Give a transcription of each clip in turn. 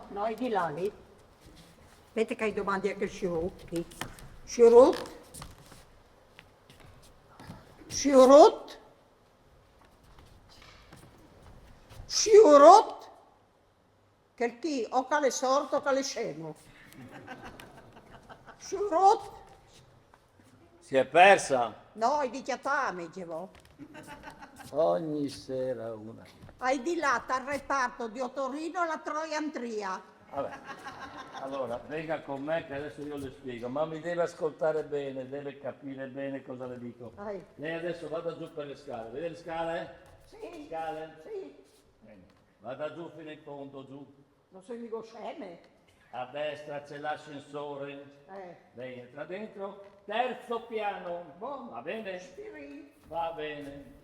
No, è di là, lì. Aspetta che domandi anche il Sciurut. Sciurut? Sciurut? Sciurut? Che chi? O che è sordo o che è scemo? Sciurut? Si è persa No, è di chiatame, dicevo. ogni sera una. Hai di là, dal reparto di Otorino la Troiantria. Vabbè, allora venga con me che adesso io le spiego, ma mi deve ascoltare bene, deve capire bene cosa le dico. Vai. Lei adesso vada giù per le scale, vede le scale? Sì. Scale? Sì. Bene. Vada giù fino in fondo, giù. Non sono mica sceme. A destra c'è l'ascensore. Eh. Lei entra dentro, terzo piano. Boh. Va bene? Spirì. Va bene.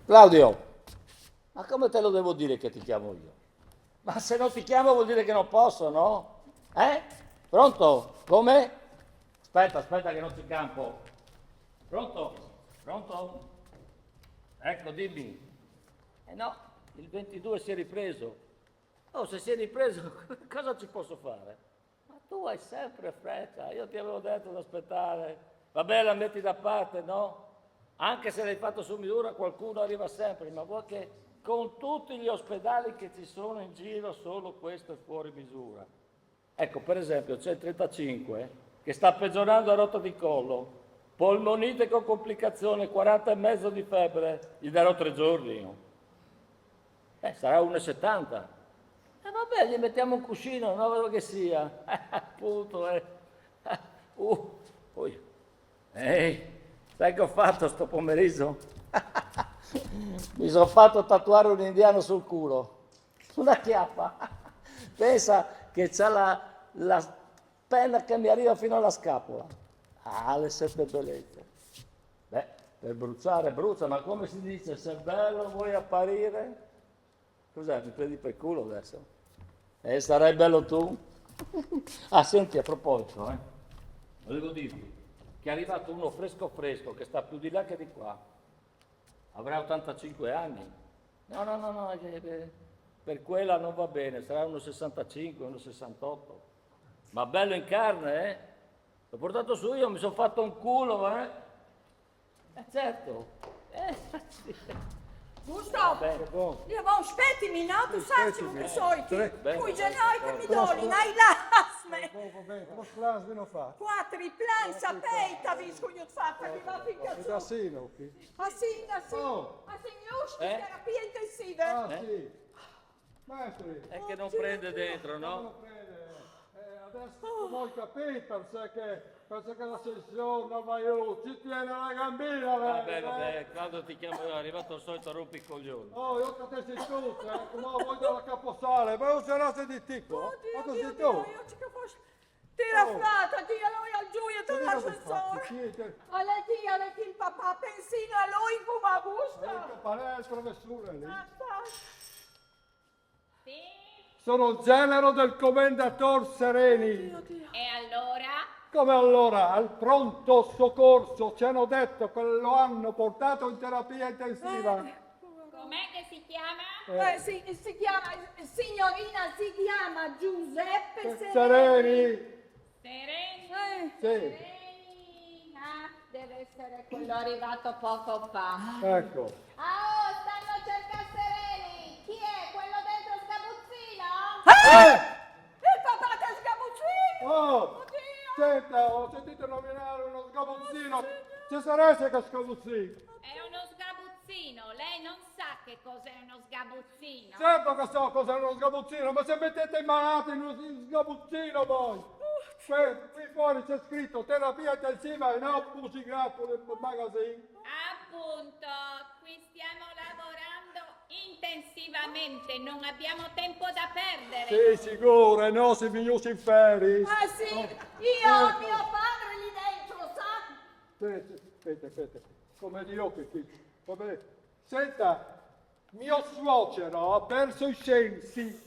Claudio, ma come te lo devo dire che ti chiamo io? Ma se non ti chiamo vuol dire che non posso, no? Pronto? Come? Aspetta che non ti campo. Pronto? Pronto? Ecco, dimmi. No, il 22 si è ripreso. Oh, se si è ripreso, cosa ci posso fare? Ma tu hai sempre fretta, io ti avevo detto di aspettare. Vabbè, la metti da parte, no? Anche se l'hai fatto su misura, qualcuno arriva sempre, ma vuoi che con tutti gli ospedali che ci sono in giro, solo questo è fuori misura. Ecco, per esempio, c'è il 35 che sta peggiorando a rotta di collo, polmonite con complicazione, 40,5 di febbre, gli darò 3 giorni io. Sarà 1,70. Vabbè, gli mettiamo un cuscino, no, quello che sia. Appunto, Poi. Sai che ho fatto sto pomeriggio? Mi sono fatto tatuare un indiano sul culo, una chiappa. Pensa che c'ha la penna che mi arriva fino alla scapola. Ah, le sette bellezze. Beh, per bruciare brucia, ma come si dice, se è bello vuoi apparire? Cos'è, mi prendi per culo adesso? Sarai bello tu? Ah, senti, a proposito, volevo dirti che è arrivato uno fresco fresco che sta più di là che di qua. Avrà 85 anni. No, per quella non va bene, sarà 1,65, 1,68. Ma bello in carne, L'ho portato su io, mi sono fatto un culo, certo. Sì. Gustav, io ma aspettami, no? Tu sai che soliti. Qui genoi che mi doni, hai l'asme. Vad nog fa? Quattro plan sapete, vi scoglio fatta, mi va finché Det är Sinopi. Assim, just terapia intensiva. Sì. Maestri. È che non prende dentro, no? adesso come hai capito, pensa che la sessione, ma io ci tiene la gambina, Vabbè, quando ti chiamo è arrivato il solito rompicoglioni. Oh, io che te sei tu, come vuoi dalla caposale, ma io sarò di tipo. Ma così tu? Io ci capisco. Tira frata, tia lui al giù e te l'ascensore. Alle tia, il papà pensino a lui come a gusto. Pare il professore lì. Sì? Sono il genero del commendator Sereni. E allora? Come allora? Al pronto soccorso ci hanno detto che lo hanno portato in terapia intensiva. Com'è che si chiama? Si chiama, signorina, si chiama Giuseppe Sereni. Sereni. Sereni? Sì. Sereni. Ah, deve essere quello arrivato poco fa. Ecco. Ah, stanno a cercare Sereni. Chi è? Quello dentro sgabuzzino? Il papà che sgabuzzino! Oh! Senta, ho sentito nominare uno sgabuzzino. Cesarese che sgabuzzino. È uno sgabuzzino. Lei non sa che cos'è uno sgabuzzino? Certo che so cos'è uno sgabuzzino, ma se mettete i malati in uno sgabuzzino voi. Qui fuori c'è scritto terapia intensiva e non musicato nel magazine. Appunto, qui stiamo lavorando intensivamente, non abbiamo tempo da perdere. Sì, sicuro, e no, se mi usi inferi. Ah sì, io ho mio padre lì dentro, sa? Aspetta, come Dio che qui. Vabbè. Senta, mio suocero ha perso i sensi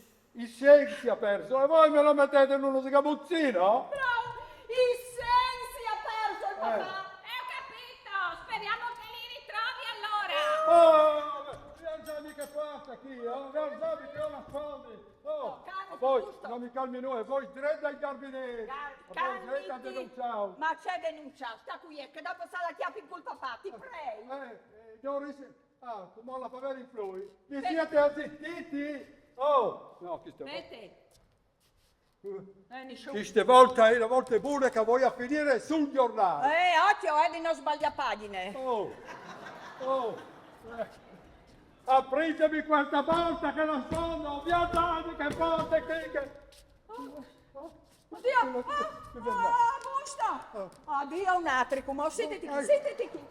ha perso, e voi me lo mettete in uno sgabuzzino? Bravo, i sensi ha perso il papà. Ho capito, speriamo che li ritrovi allora. Non sai mica fatta qui, non sai che ho la fame. calmi, Voi, giusto. non mi calmi noi, voi dritta ai carabinieri. Voi dritta a denunciare. Ma c'è denuncia, sta qui, che dopo sa la chiappi col papà, ti prego. Come la favela influi. Vi siete azzittiti? Oh, no, chi sta Vete. Queste volte è una volta pure che voglio finire sul giornale. Occhio, di non sbaglia pagine. Apritemi questa porta che non sono, viaggiate che porte qui che... Oddio, busta. Oddio, un atricum, sentiti qui.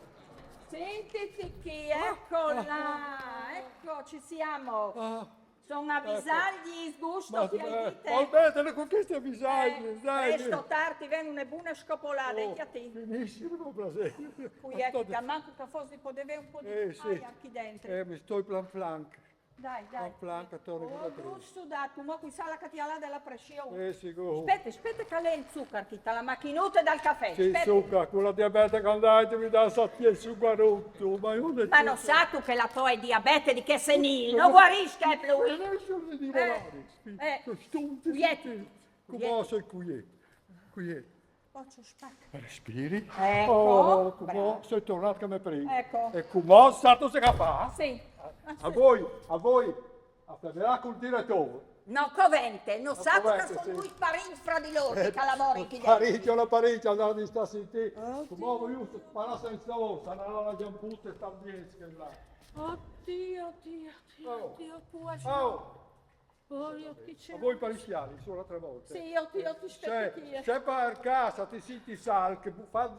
Sentiti qui, eccola, ecco, ci siamo. Sono avvisagli sgusto che hai dite. Vabbè, con queste avvisaglie, dai. Presto tardi vengono una buona scopolata, e a te. Benissimo, presente. Qui ecco, da manco che fosse poteva un po' di sì. aria qui dentro. Mi sto plan flank. Dai. Flank, attorno Oh, alla presa. giusto dato, ma qui sa la cattiala della pressione. Sicuro. Aspetta che lei il zucchero, chi la macchinuta dal caffè. Sì, Aspetta. zucca, con la diabete che andate mi dà il succarotto, ma io ne Ma non sa tu che la tua è diabete di che senile, non guarisca più. Quieti. Come sei qui? Faccio spacca. Respiri. Ecco, Come bravo. sei tornato come prima. Ecco. E come stato si fa? Sì. A voi, a parlare col direttore. No, covente, non sa che Covente, sono sì. due parenti fra di loro che lavori qui dentro. Parigi, andare di sta sentire. Come voglio parlare senza ossa, non la giamputa e sta biesca là. Oddio, può chi c'è? A voi parisciali, solo tre volte. Sì, io ti aspetto qui. Se per casa ti senti sal, che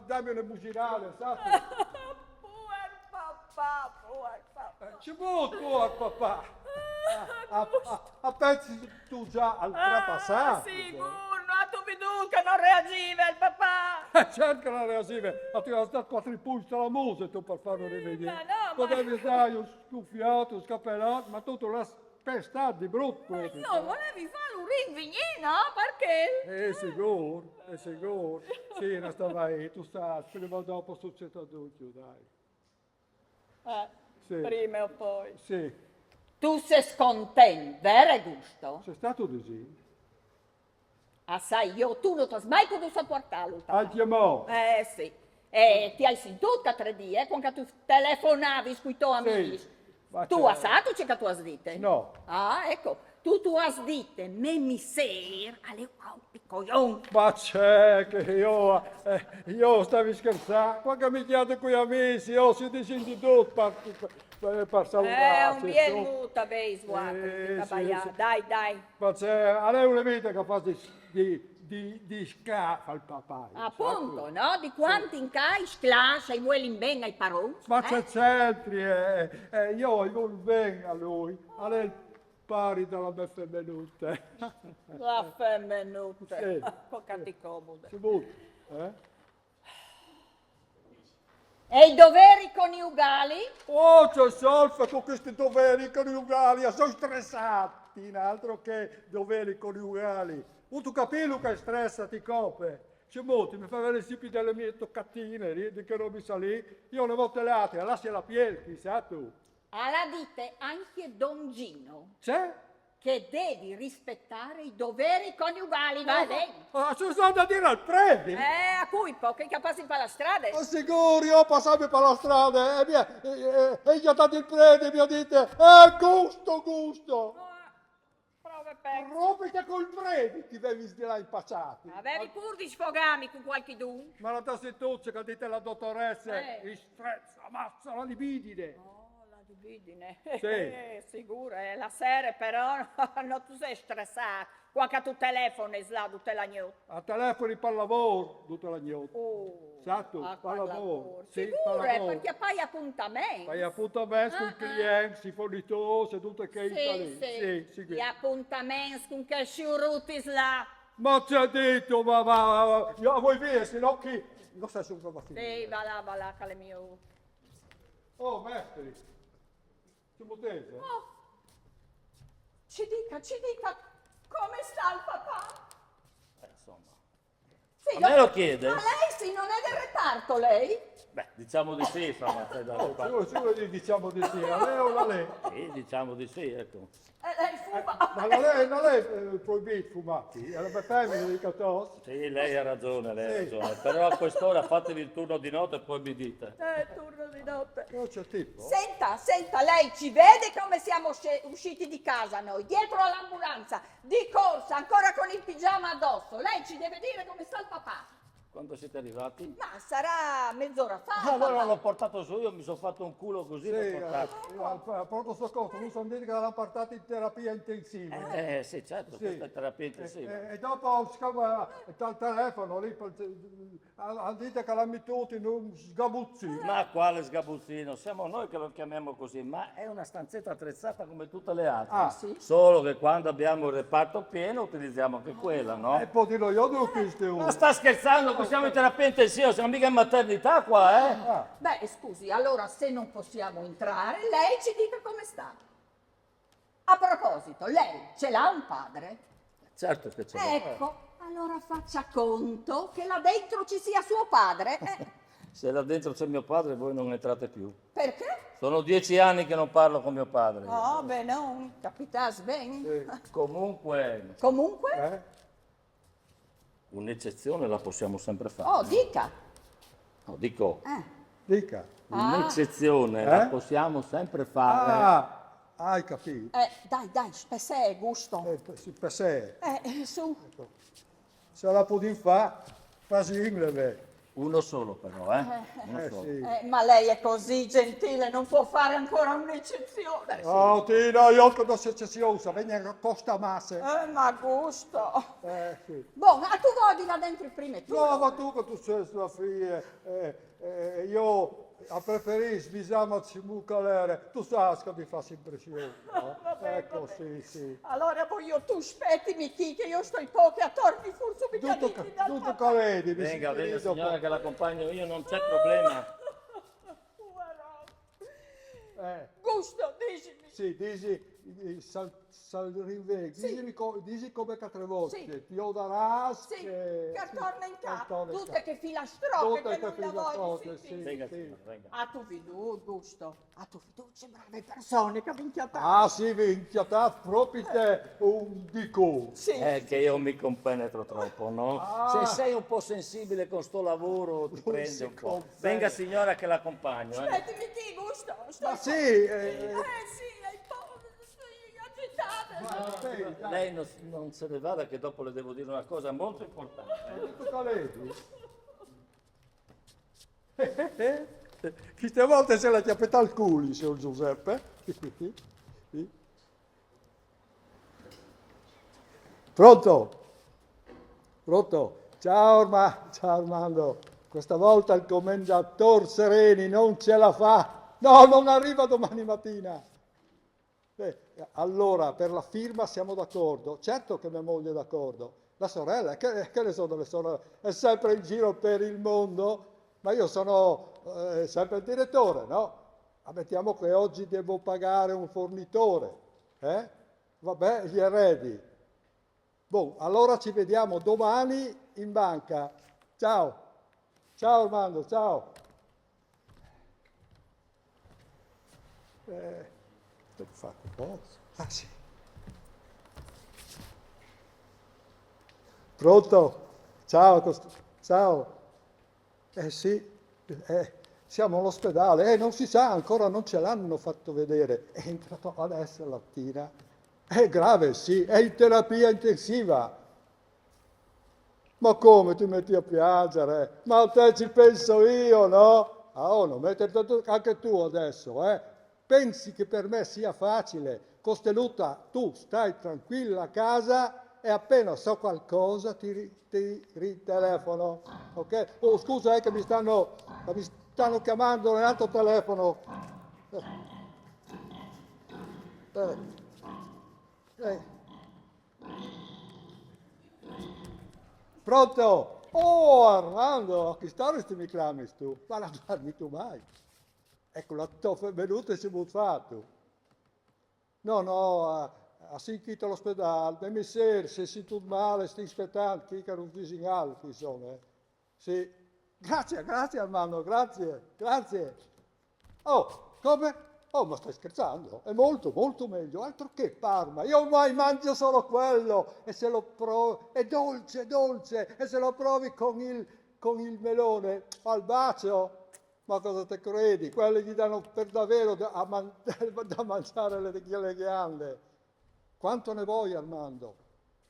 dammi una buginale, sai? Buon papà. Ci vuoi papà? Pensi tu già al trapassato? Sicuro, tu mi che non reagiva il papà. Cerca la reazione, ma ti ha dato quattro punti alla musica tu per farlo rivedere. Ma no, Potevi stare scuffiato, scappellato, ma tutto l'ha pestato di brutto. No, volevi fare un rinvignino, perché? È sicuro. Sì, non stava ahí, tu sai, prima o dopo succede tutto, dai. Sì. Prima o poi. Sì, Tu sei scontento, vero Gusto? sei stato così. Sai, tu non ti mai potuto portarlo. Al chiamò. Sì. Ti hai sentito che 3 giorni, quando tu telefonavi con i tuoi amici. ma Tu certo. hai saputo che tu hai detto? No. Ah, ecco. Tu hai detto, me mi sei alle piccoglione. Ma c'è che io stavi scherzando, quando mi chiede con gli amici, io si dice tutto per salutare. Un bien muta, bei, guarda, sì. dai. Ma c'è, a lei una vita che fa di di scafa il papà. Appunto, no? Di quanti in cai sclascia i vuoi ben ai paroni? Ma c'è centri, io il vuol bene a lui, a lei il pari della mia femminuta. La femminuta. Sì. Poccati comode. Si vuole, E i doveri coniugali? Oh, c'è solfa con questi doveri coniugali, sono stressati, in altro che doveri coniugali. Tu capisci che stressa ti copre? C'è molti, mi fa vedere sempre delle mie toccatine, di che non mi salì. Io una volta le altre, lascia la piel, chissà tu. Alla dite anche Don Gino C'è? che devi rispettare i doveri coniugali, va bene? Ah, ci sono da dire al preti? A cui pochi che passi per la strada? Ma sicuro, io passavo per la strada e gli ho dato il prete, mi ha detto, gusto. Prove per... Rompite col prete, ti devi stirare impacciati. Avevi pur di sfogarmi con qualche dun? Ma la tassituccia che dite la dottoressa, Eh. strezza, ammazza la libidine. Oh, la libidine. Sì. Sicuro, la sera però no, tu sei stressato. Quando tu telefoni là, tutte la notte. A telefoni per lavoro, tutta la notte. Oh, Esatto, a per lavoro. Sì, per Sicuro, lavoro. perché poi appuntamenti. Fai appuntamento con i clienti, i fornitori, e tutto che sta lì. Sì, Gli appuntamenti con che sciurutis là. Ma ci ha detto, ma, io vuoi via, se no chi... Non sai se un Sì, va là, che le mio... Oh, mestri, ci potete? Oh, ci dica, come sta il papà? Insomma. Sì, A me lo chiede? Ma lei sì, non è del reparto, lei? Beh, diciamo di sì, insomma. sai da- Sicuro diciamo di sì, a lei o a lei? Sì, diciamo di sì, ecco. Lei fuma. Ma non è proibito fumati, è la femmina di 14. Sì, lei ha ragione, Sì. Però a quest'ora fatevi il turno di notte e poi mi dite. Turno di notte. Non c'è tipo. Senta, lei ci vede come siamo usciti di casa noi, dietro all'ambulanza, di corsa, ancora con il pigiama addosso. Lei ci deve dire come sta il papà. Quando siete arrivati? Ma sarà mezz'ora fa. Allora papà. l'ho portato su, io mi sono fatto un culo così, Sì, l'ho portato. al pronto soccorso, mi sono detto che l'hanno portato in terapia intensiva. Sì, certo, Sì. questa è terapia intensiva. E dopo scava dal telefono lì, hanno detto che l'hanno messo in un sgabuzzino. Ma quale sgabuzzino? Siamo noi che lo chiamiamo così, ma è una stanzetta attrezzata come tutte le altre. Ah, sì? Solo che quando abbiamo il reparto pieno utilizziamo anche quella, no? E poi dirò io dove queste Ma ore. sta scherzando, che siamo in terapia intensiva, siamo mica in maternità qua, eh? Ah, Beh, scusi, allora se non possiamo entrare, lei ci dica come sta. A proposito, lei ce l'ha un padre? Certo che ce l'ho. Ecco, allora faccia conto che là dentro ci sia suo padre. Se là dentro c'è mio padre, voi non entrate più. Perché? Sono 10 anni che non parlo con mio padre. Oh, beh, non, capitas ben. Comunque, Comunque, un'eccezione la possiamo sempre fare. oh, dica. No, dico, dica. un'eccezione la possiamo sempre fare. Ah, hai capito. Dai, spessè, gusto. Per sé. Su. Se la può fare, quasi inglese. Uno solo però, Uno solo. Sì. Ma lei è così gentile, non può fare ancora un'eccezione. Oh, Tina, io che non sei ecceziosa, vieni a costa masse. Ma gusto. Sì. Boh, ma tu vai di là dentro il primo e tu. No, ma tu che tu sei sua figlia, io preferisco bisogna mucalere, tu sai che mi fa impressione, no? Ecco, sì. Allora poi io tu aspettimi chi che io sto in poche a torni forse Tutto che vedi, mi Venga, si venga dopo. signora che l'accompagno io, non c'è problema. Gusto, dicimi. Sì, dici, dici come altre volte, Sì. ti darás Sì, che torna in casa, tutte tutte che filastrocche tutte che non che la voglio filastrocche, sentire. Venga, sì. signora, venga. A tu fiducia, Gusto, a tu fiducia, brave persone che minchiate. Ah sì, minchia, te proprio te un dico. Sì. È che io mi compenetro troppo, no? Ah. Se sei un po' sensibile con sto lavoro ti Non prende si un po'. compenna. Venga signora che l'accompagno, Aspettimi chi, Gusto. Ma sì, sì, è un po' agitata. Lei non se ne vada che dopo le devo dire una cosa molto importante. Tutto che vedi? Queste volte se la chiappetta al culo, signor Giuseppe. Pronto? Pronto? Ciao Armando. Questa volta il commendator Sereni non ce la fa. No, non arriva domani mattina. Allora, per la firma siamo d'accordo. Certo che mia moglie è d'accordo. La sorella, che ne so delle sorelle, è sempre in giro per il mondo, ma io sono sempre il direttore, no? Ammettiamo che oggi devo pagare un fornitore, Vabbè, gli eredi. Boh, allora ci vediamo domani in banca. Ciao. Ciao Armando, ciao. Devo fare un po'. Ah sì. Pronto? Ciao, ciao. Sì, siamo all'ospedale. Non si sa, ancora non ce l'hanno fatto vedere. È entrato adesso la mattina. È grave, sì, è in terapia intensiva. Ma come ti metti a piangere? Ma a te ci penso io, no? Non metterti anche tu adesso, Pensi che per me sia facile? Costeluta, tu stai tranquilla a casa e appena so qualcosa ti ritelefono, ok? Oh, scusa, che mi stanno chiamando nell'altro telefono. Pronto? Oh, Armando, a chi staresti mi chiami tu? Ma non darmi tu mai. Ecco, la toffa è venuta e si è buffato. No, assim che all'ospedale, ma mi ser, se si tu male, stai aspettando, che non ti segnalo, insomma. Sì. Grazie Armando, grazie. Oh, come? Oh, ma stai scherzando? È molto, molto meglio, altro che Parma. Io mai mangio solo quello, e se lo provi, è dolce, e se lo provi con il melone al bacio. Ma cosa te credi? Quelli gli danno per davvero da mangiare le ghiande. Quanto ne vuoi, Armando?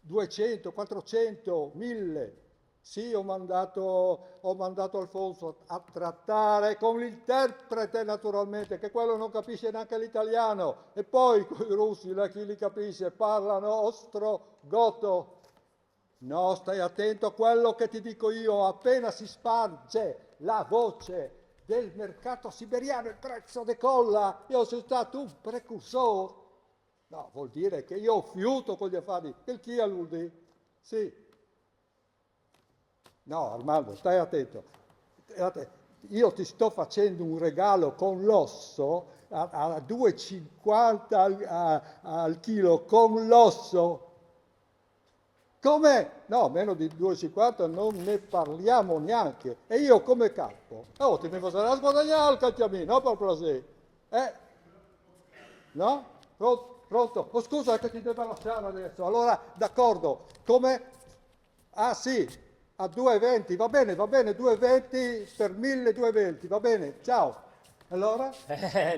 200, 400, 1000? Sì, ho mandato Alfonso a trattare con l'interprete, naturalmente, che quello non capisce neanche l'italiano. E poi con i russi, chi li capisce, parlano ostrogoto. No, stai attento a quello che ti dico io. Appena si sparge la voce del mercato siberiano, il prezzo decolla. Io sono stato un precursore. No, vuol dire che io fiuto con gli affari. Il chi alludi? Sì. No, Armando, stai attento. Io ti sto facendo un regalo con l'osso a 2,50 al chilo, con l'osso. Come? No, meno di 2,50 non ne parliamo neanche. E io come capo? Oh, ti mi farai guadagnare il calciamino, no? Proprio così. No? Pronto? Oh, scusa che ti devo lasciare adesso. Allora, d'accordo. Come? Ah, sì, a 2,20. Va bene, 2,20 per 1.220. Va bene, ciao. Allora?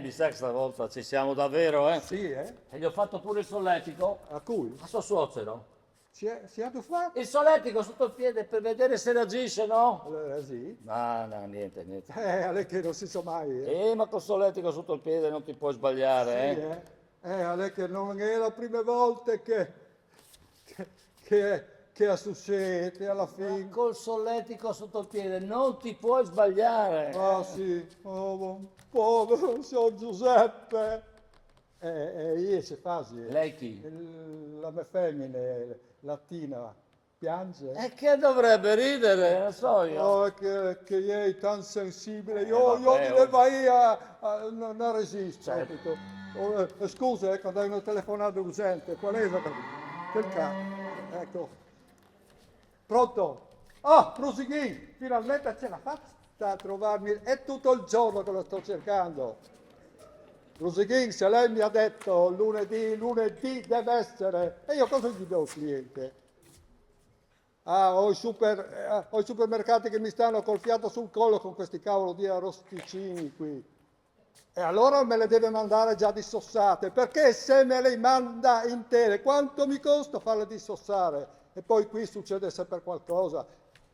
Mi sa che stavolta ci siamo davvero, Sì, E gli ho fatto pure il solletico. A cui? A suo suocero. Si è tuffato? Il solletico sotto il piede per vedere se reagisce, no? Allora, sì. No, niente. Ale che non si sa mai. Ma col solletico sotto il piede non ti puoi sbagliare, Ale che non è la prima volta che succede alla fine. Col solletico sotto il piede non ti puoi sbagliare. Ah sì, povero San Giuseppe. Io se fasi. Lei chi? La mia femmina latina piange. E che dovrebbe ridere, non so io. Oh, che lei è tan sensibile. Io vabbè, le vai non resisto. Certo. Scusa, ecco, dai una telefonata urgente. Qual è? Che cazzo? Ecco. Pronto? Ah, Prosighin, finalmente ce l'ha fatta a trovarmi. È tutto il giorno che lo sto cercando. Prosighin, se lei mi ha detto lunedì deve essere. E io cosa gli do al cliente? Ho i supermercati che mi stanno col fiato sul collo con questi cavolo di arrosticini qui. E allora me le deve mandare già dissossate, perché se me le manda intere, quanto mi costa farle dissossare? E poi qui succede sempre qualcosa.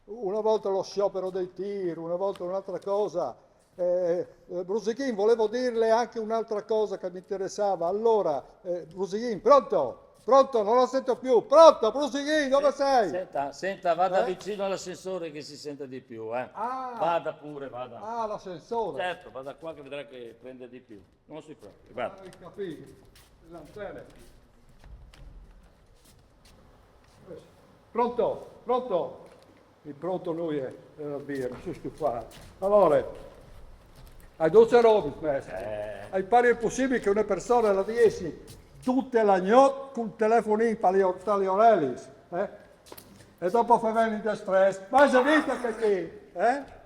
Una volta lo sciopero dei tir, una volta un'altra cosa. Brusighin, volevo dirle anche un'altra cosa che mi interessava. Allora, Brusighin, pronto? Pronto, non lo sento più. Pronto, prosegui, dove sei? Senta, vada vicino all'ascensore che si sente di più, eh. Ah. Vada pure, vada. Ah, l'ascensore. Certo, vada qua che vedrà che prende di più. Non si preoccupi, guarda. Hai capito? Le antenne. Pronto? Pronto? Il pronto lui è la birra, mi sono stufato. Allora, hai 12 robe, maestro. Hai pare impossibile che una persona la riesci tutte la notte con il telefonino tali orelli, eh? E dopo fa venire stress. Ma se viste che eh?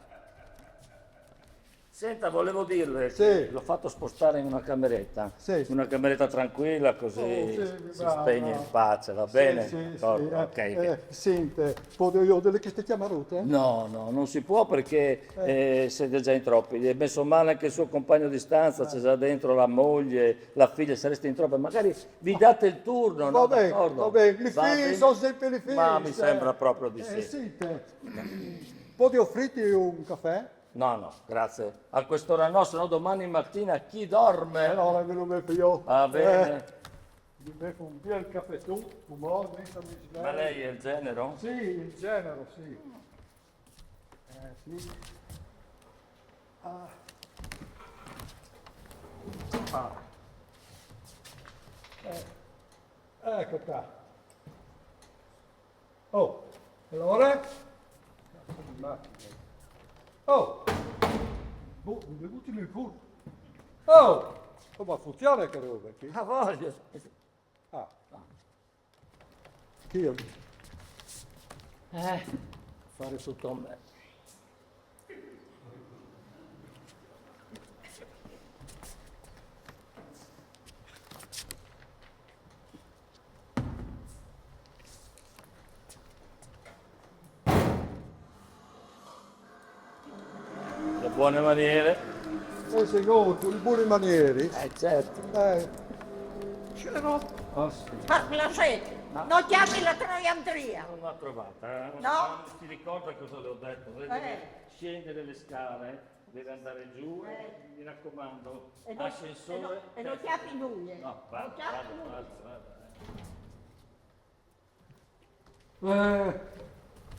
Senta, volevo dirle Sì. che l'ho fatto spostare in una cameretta. Sì. Una cameretta tranquilla, così Oh, sì, si brava. spegne in pace, va bene? Sì, D'accordo, ok. Sente, posso io delle che ste chiamate? No, non si può perché siete già in troppi. È messo male anche il suo compagno di stanza, c'è già dentro la moglie, la figlia, sareste in troppi. Magari vi date il turno, no? Va D'accordo? bene, i Va figli bene. sono sempre i figli. Ma mi sembra proprio di sì. Sente, puoi offrirti un caffè? No, grazie. A quest'ora no, se no domani mattina chi dorme? Allora me lo metto io. Va bene. Mi metto un bel caffè tu, umore, mettami Ma lei è il genero? Sì, il genero, sì. Sì. Ecco qua. Oh, allora? Cazzo di macchina. Oh! Boh, mi bevuti nel culo. Oh! Oh, ma funziona che roba qui? Ah, voglio. Ah. Chi io? Fare tutto a me. Le buone maniere? Secondo, con i buoni manieri. Certo. Scemo, Ah, sì. fa piacere. Non chiami la Troiandria. Non l'ha trovata, eh? No. Si ricorda cosa le ho detto? Lei deve scendere le scale, deve andare giù, mi raccomando, ascensore. E non chiami lui, No, Non vada, chiami lui.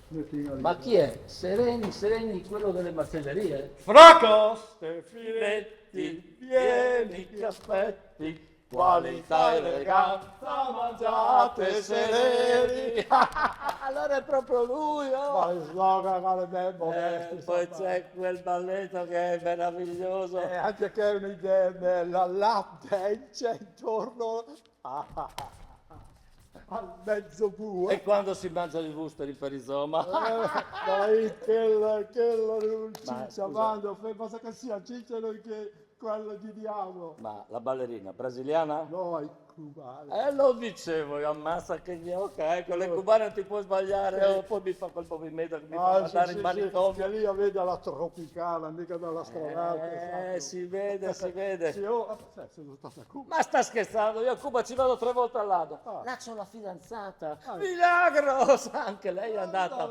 Metti in Ma chi è? Sereni, quello delle macellerie? Fracos! Filetti, pieni caffetti, qualità eleganza, mangiate sereni. Allora è proprio lui, oh! Ma il slogan alle me modesti. Poi c'è quel balletto che è meraviglioso. Anche che è un'idea bella, la dance intorno al mezzo bue. E quando si mangia il wuster in perizoma? Dai, quello non Ma, ciccia, mando, basta che sia ciccia che quello di diavolo. Ma la ballerina brasiliana? Noi cubani. Lo dicevo, io ammazza che gnocca, con le cubane non ti puoi sbagliare, poi mi fa quel movimento che mi fa mandare in Che manicomio. lì la vede alla tropicana, mica dall'astronauta. Si vede, si vede. Sì, oh, sono stata a Cuba. Ma sta scherzando, io a Cuba ci vado 3 volte all'anno. Là c'ho la fidanzata. Milagros! Anche lei è andata.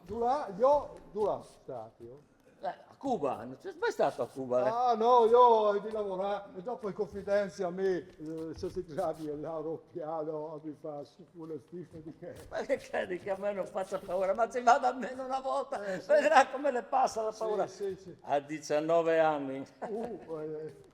Dove stati? A Cuba, non c'è mai stato a Cuba? Ah no, io di lavorare e dopo in confidenza a me se si travi l'aeropiano mi fa su una schifo di che. Ma che credi che a me non faccia paura? Ma ci vado almeno una volta, vedrà come le passa la paura. Sì. A 19 anni.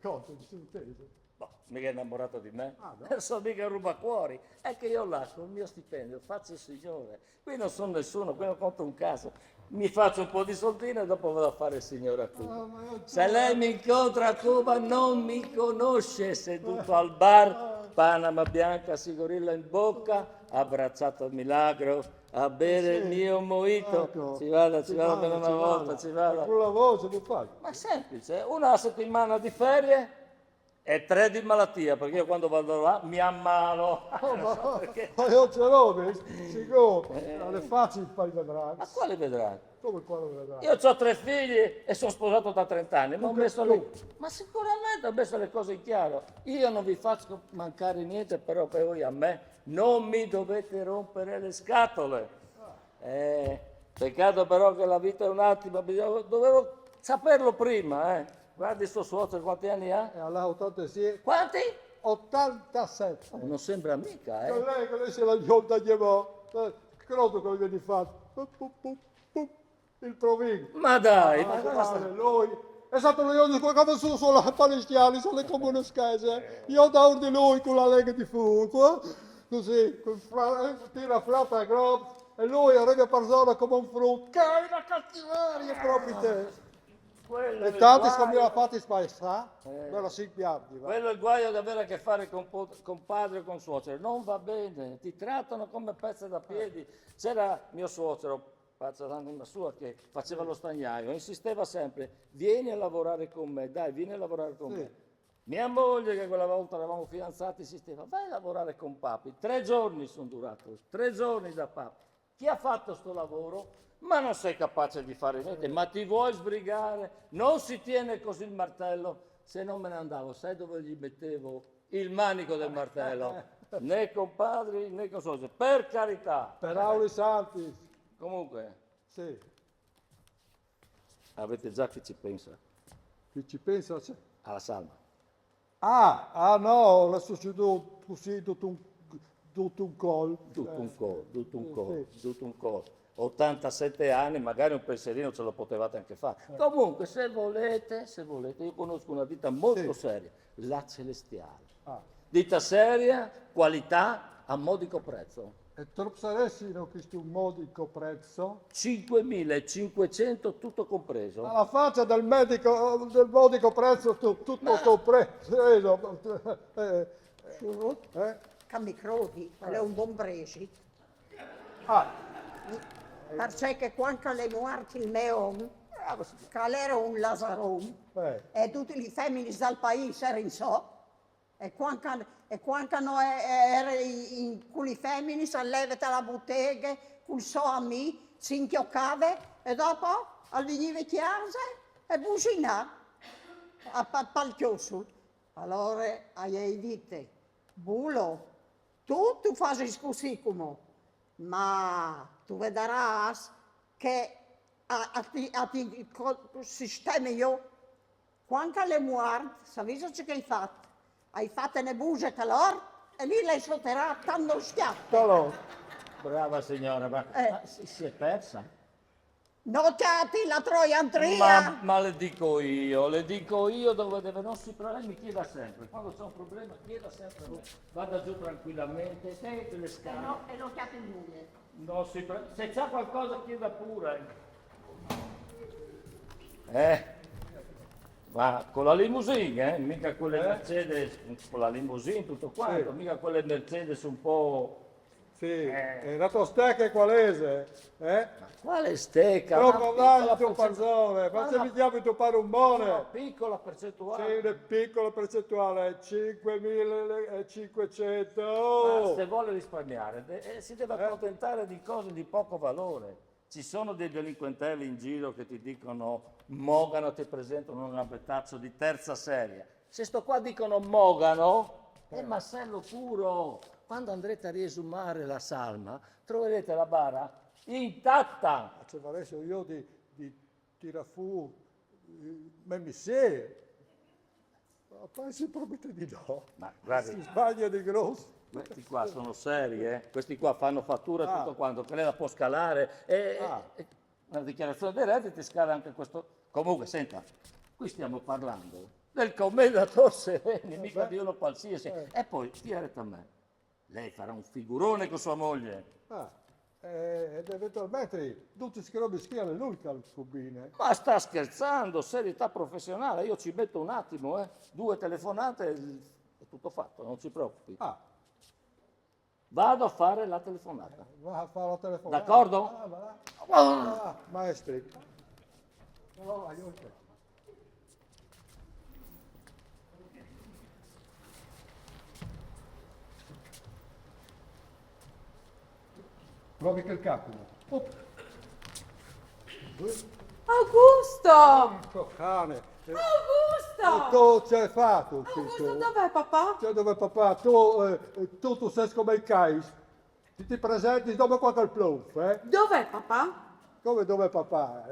Cosa, mi sono inteso? Boh, mica è innamorato di me. Ah, no? Non so mica rubacuori. È che io là con il mio stipendio faccio il signore. Qui non sono nessuno, qui non conto un caso. Mi faccio un po' di soldino e dopo vado a fare il signore a Cuba. Se lei mi incontra a Cuba non mi conosce, seduto al bar, Panama bianca, sigorilla in bocca, abbracciato al Milagro, a bere il mio mojito. Ecco. Ci vada almeno una volta, ci vada. Con la voce che fai? Ma semplice, una settimana di ferie e 3 di malattia, perché io quando vado là mi ammalo. Ma io ce l'ho, sicuro. Non è facile poi vedrai. Ma quale vedrai? Come quello vedrai? Io ho 3 figli e sono sposato da 30 anni, ma sicuramente ho messo le cose in chiaro. Io non vi faccio mancare niente, però per voi a me non mi dovete rompere le scatole. Peccato però che la vita è un attimo, dovevo saperlo prima, Guardi suo suocero quanti anni ha? E all'auto sì. Quanti? 87. Non sembra mica, Con lei se la giunta chiamò. Credo che viene fatto. Il provincia. Ma dai, ma Lui è stato lui quando sono solo palestinani, sono le comunische. Io da di lui con la Lega di Fuoco, così, tira frata grossa, e lui arriva a persona come un frutto. Che è una cattiveria proprio te. E tanti scambiano fatti spaesà, me la sicchiardi. Quello è il guaio di avere a che fare con padre e con suocero. Non va bene, ti trattano come pezze da piedi. C'era mio suocero, pazza d'anima sua, che faceva lo stagnaio, insisteva sempre, vieni a lavorare con me, dai, vieni a lavorare con me. Mia moglie, che quella volta eravamo fidanzati, insisteva, vai a lavorare con papi. 3 giorni sono durato, 3 giorni da papi. Chi ha fatto sto lavoro? Ma non sei capace di fare niente, ma ti vuoi sbrigare? Non si tiene così il martello. Se non me ne andavo, sai dove gli mettevo il manico del martello? Né con padri né con suoceri, per carità. Per Auli Santi. Comunque, Sì. avete già chi ci pensa Chi ci pensa c'è. alla salma. No, adesso ci do così tutto un col. Tutto un col. 87 anni, magari un pensierino ce lo potevate anche fare. Comunque, se volete, io conosco una ditta molto seria, la Celestiale. Ditta seria, qualità, a modico prezzo. E troppo saresti non questo un modico prezzo? 5.500 tutto compreso. Alla faccia del medico, del modico prezzo, tutto compreso. Che credi, quello è un buon prezzo. Perché quando le morti il meon, che era un lasaron, e tutte le femmine del paese erano so, e quando noi erano in quelle femmine, si levata la bottega, col so a me, si inchioccava, e dopo veniva chiesa e bucina al chiuso. Allora, gli dite, Bulo, tu fai così come, ma tu vedrai che a sistema io, quando le muore, sapete che hai fatto? Hai fatto le bugie calor e lì lei sotterrà tanto schiaffo. Brava signora, ma si è persa. Notati la troiantria. Ma le dico io dove deve, non si problemi, chieda sempre. Quando c'è un problema, chieda sempre. Vada giù tranquillamente, sente le scale. No, e non chiate nulla. Non si se c'è qualcosa chieda pure. Ma con la limousine, mica quelle Mercedes, con la limousine tutto quanto, mica quelle Mercedes un po'. Sì, è la tua stecca è qualese, Quale stecca? Troppo avanti tuo parzone, ma se mi chiami tu pare un buone. Una piccola percentuale. Sì, una piccola percentuale, 5.500. Ma se vuole risparmiare, si deve accontentare di cose di poco valore. Ci sono dei delinquentelli in giro che ti dicono Mogano, ti presentano un abetaccio di terza serie. Se sto qua dicono Mogano, è massello puro. Quando andrete a riesumare la salma, troverete la bara intatta. Se volessi io di tirare fu, mi sei. Ma pensi proprio di no. Ma guardi, Si sbaglia di grosso. questi qua sono seri, questi qua fanno fattura tutto quanto, che lei la può scalare. Una dichiarazione dei redditi scala anche questo. Comunque, senta, qui stiamo parlando del commendatore Sereni, mica di uno qualsiasi. E poi, stia retta a me, lei farà un figurone con sua moglie. Ed eventualmente tutti si robe schiale lui calcubine. Ma sta scherzando, serietà professionale, io ci metto un attimo, 2 telefonate e è tutto fatto, non si preoccupi. Vado a fare la telefonata. Va a fare la telefonata. D'accordo? Maestri. No, aiuto. Provi che il capo. Augusto! Cane. Augusto! Tu ci hai fatto. Augusto, dov'è papà? Cioè, dove papà? Tu sei come il cais. Ti presenti dopo qualche pluf, Dov'è papà? Come dove papà?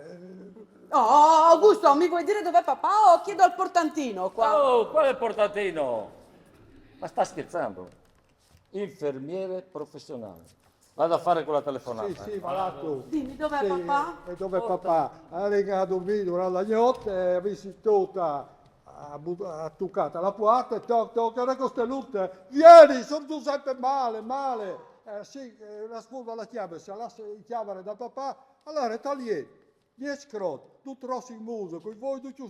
Oh, Augusto, mi vuoi dire dov'è papà o chiedo al portantino qua? Oh, qual è il portatino? Ma sta scherzando? Infermiere professionale. Vado a fare quella telefonata. Sì, ma là tu. Dimmi, dov'è Sì, papà? E dove papà? Arriva a dormire durante la notte, ha visitato, ha toccato la porta, e tocca la costelluta. Vieni, sono tu sempre male. Sì, la sfurva la chiave, se la chiave da papà, allora toglie. 10 crot, tutto rosso in muso, con voi tutti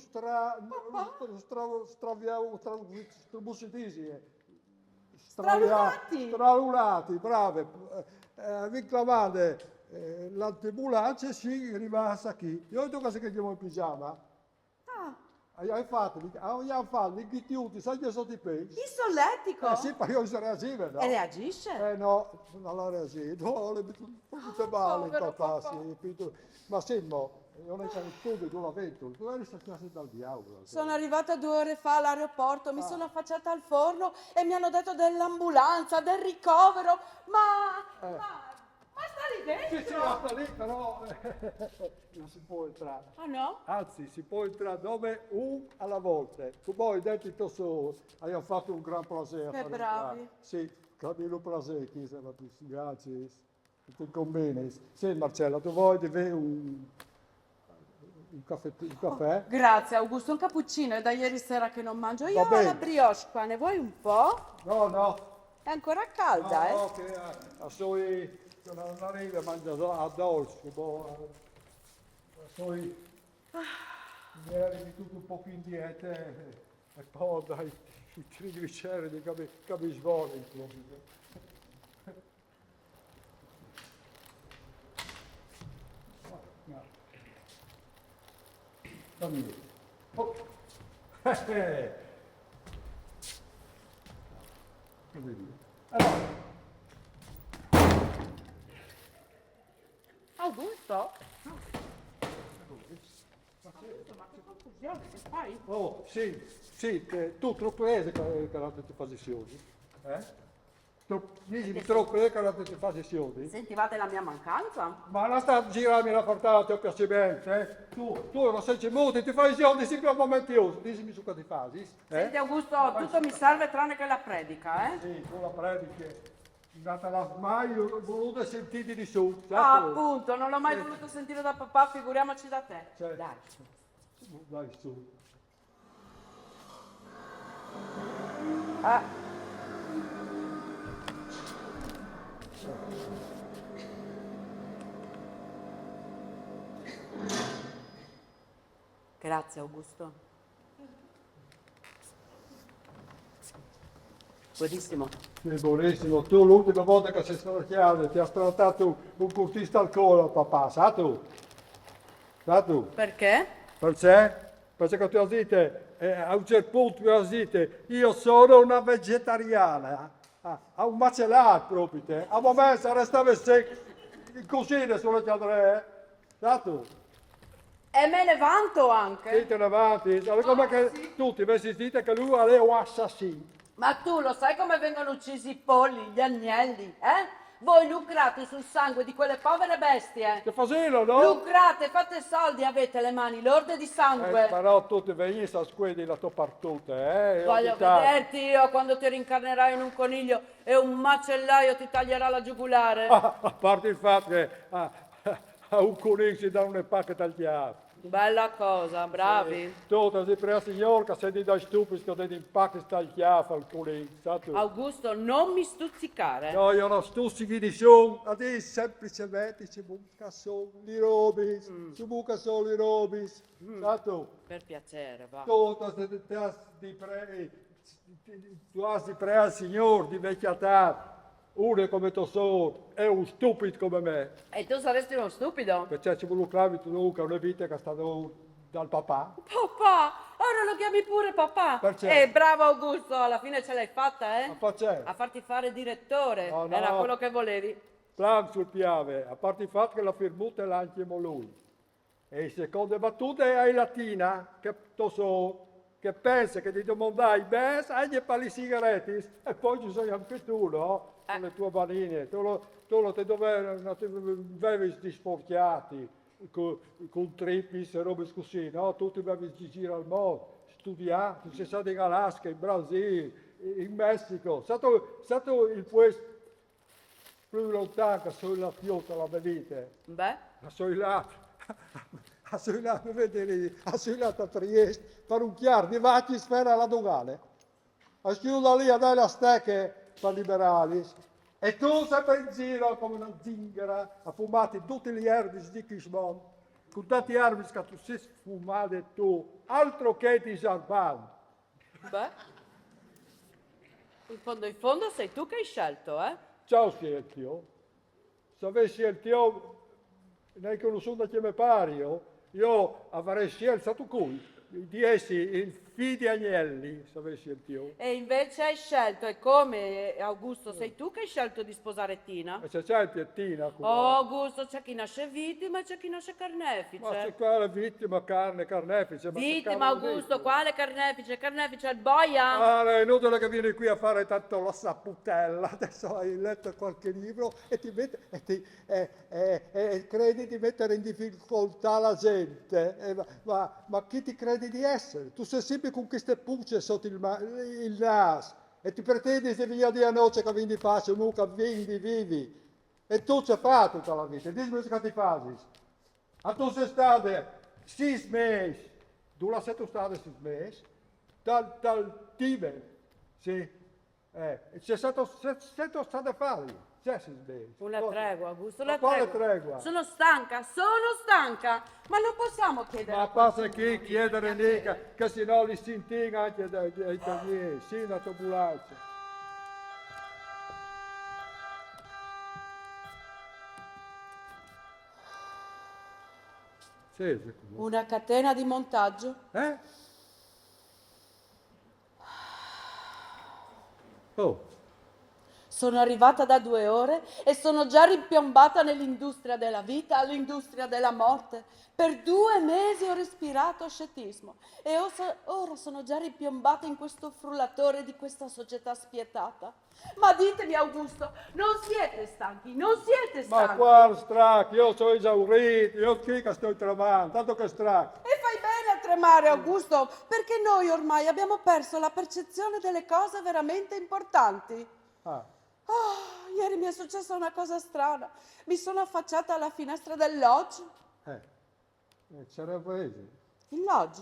stralunati, brave. Vinclamate l'antibulancia, si rimasta qui. Io tu cosa che andiamo in pigiama? Hai fatto i ghitiuti, sai che sono i pesci? Il solletico? Sì, ma io si reagisce, no? E reagisce? No, non la reagisce. No, le tutte male, povero papà, papà. sì. Ma Simmo, non è stato stupido, tu l'avventura, tu eri stata dal diavolo. Sono arrivata 2 ore fa all'aeroporto, mi sono affacciata al forno e mi hanno detto dell'ambulanza, del ricovero, ma sta lì dentro? Sì, sta lì, però non si può entrare. Ah no? Anzi, si può entrare dove alla volta. Tu poi dentro solo, hai fatto un gran piacere. Che bravi. Sì, Camillo Plaser, chi se la grazie. Ti conviene. Sì, Marcella, tu vuoi di avere un caffè? Grazie Augusto, un cappuccino, è da ieri sera che non mangio. Io Va ho bene. la brioche qua, ne vuoi un po'? No. È ancora calda, No, che a sui non arriva a mangiare a dolce, mi arrivi tutto un po' più in dieta e poi dai i trigliceridi che mi svolgono. Dammi lì. Oh. Che vedi? Allora. Augusto? Augusto, ma che confusione che fai? Oh, sì, tu troppo che ti fa sessioni. Dici troppo che ti fa sessioni. Sentivate la mia mancanza? Ma non sta a girarmi la portata a tuo piacimento, Tu non sei muto, ti fai sessioni sempre a momenti usi. Dimmi su cosa ti fai, Senti Augusto, tutto mi serve tranne che la predica, eh? Sì, tu la predichi. Non te l'ha mai voluto sentire di su. Ah, appunto, non l'ho mai voluto sentire da papà, figuriamoci da te. Certo. Dai. Dai su. Ah. Grazie Augusto. Buonissimo. Sì, buonissimo. Tu l'ultima volta che sei stato chiaro ti ha trattato un curtista al collo, papà, sa tu? Perché? Perché tu hai detto, a un certo punto tu hai detto, io sono una vegetariana, a un macellato proprio te, a un momento restava in cucina sulle cadre, sa tu? E me ne vanto anche. Dite avanti, allora come che tu ti avessi detto che lui era un assassino. Ma tu lo sai come vengono uccisi i polli, gli agnelli, eh? Voi lucrate sul sangue di quelle povere bestie. Che fasino, no? Lucrate, fate soldi, avete le mani lorde di sangue. Però tu ti venisse a squedi la tua partuta, Voglio vederti io quando ti rincarnerai in un coniglio e un macellaio ti taglierà la giugulare. A parte il fatto che a un coniglio si dà un pacco tagliato. Bella cosa, bravi. Tu ti sei preso signor che sei da stupido che dai un pacco tagliato al coniglio, sa tu? Augusto, non mi stuzzicare. No, io non stuzzichi di su, adesso semplicemente ci buca solo i robis, ci buca solo i robis, sa tu? Per piacere, va. Tu has di pre al signor di vecchiatà, uno come tu sono, è un stupido come me. E tu saresti uno stupido? Perché ci vuole tu che una vita che è stato dal papà. Papà, ora lo chiami pure papà. Perché? Bravo Augusto, alla fine ce l'hai fatta, eh? Ma perché? A farti fare direttore. No, no. Era quello che volevi. Plan sul piave, a parte il fatto che la firmuta è anche lui. E in seconda battuta è latina, che tu so, che pensa che ti domandai, beh, sai che parli sigarette? E poi ci sei anche tu, no? Con le tue banine, tu non ti dovevi sporchiati, con trippis e robe così, no? Tu ti dovevi girare al mondo, studiare, tu sei stato in Alaska, in Brasile, in Messico. Stato il puesto più lontano che sono la fiota, la vedete? Beh, Sono là a vedere, sono là a Trieste, per un chiaro di vacchi sfera alla dogana. A schiuda lì a dare la stecche per liberali. E tu sempre in giro come una zingara, a fumare tutti gli erbi di Kismon, con tanti erbi che tu sei fumato tu, altro che di champagne. beh. In fondo sei tu che hai scelto, eh? Ciao Sceltio, se avessi scelto, ne hai conosciuto che mi pare io avrei scelto qui, di essere il figlio di Agnelli, se avessi scelto. E invece hai scelto, e come Augusto sei tu che hai scelto di sposare Tina? E se c'è il piettina qua. Oh Augusto, c'è chi nasce vittima e c'è chi nasce carnefice. Ma c'è qua la vittima, carnefice. ma che Vittima cavolo Augusto, dici? quale carnefice? Carnefice è il boia? Ah, è inutile che vieni qui a fare tanto la saputella, adesso hai letto qualche libro e ti mette, credi di mettere in difficoltà la gente, ma chi ti credi di essere? Tu sei sempre con queste pucce sotto il naso e ti pretendi se via di noce che vieni faccio, mucca, vivi. E tu ci fai tutta la vita, dimmi che ti fai. A tu sei stato 6 mesi, tu la sei stato 6 mesi, dal Tibet, sì, c'è stato a fare, c'è 6 mesi. Una tregua Augusto, Ma una quale tregua. tregua? Sono stanca, ma non possiamo chiedere. Ma passa chi chiedere mica, che se no li senti anche dai italiani, sì, una turbulenza. Sì, Una catena di montaggio? eh? Oh, Sono arrivata da 2 ore e sono già ripiombata nell'industria della vita, all'industria della morte. Per 2 mesi ho respirato ascetismo e ora sono già ripiombata in questo frullatore di questa società spietata. Ma ditemi Augusto, non siete stanchi? Non siete ma stanchi? qua stracchi, io sono esaurito, io qui che sto tremando, tanto che stracchi. E fai bene a tremare Augusto, perché noi ormai abbiamo perso la percezione delle cose veramente importanti. Ah, Ieri mi è successa una cosa strana. Mi sono affacciata alla finestra del lodge. c'era paese. Il lodge?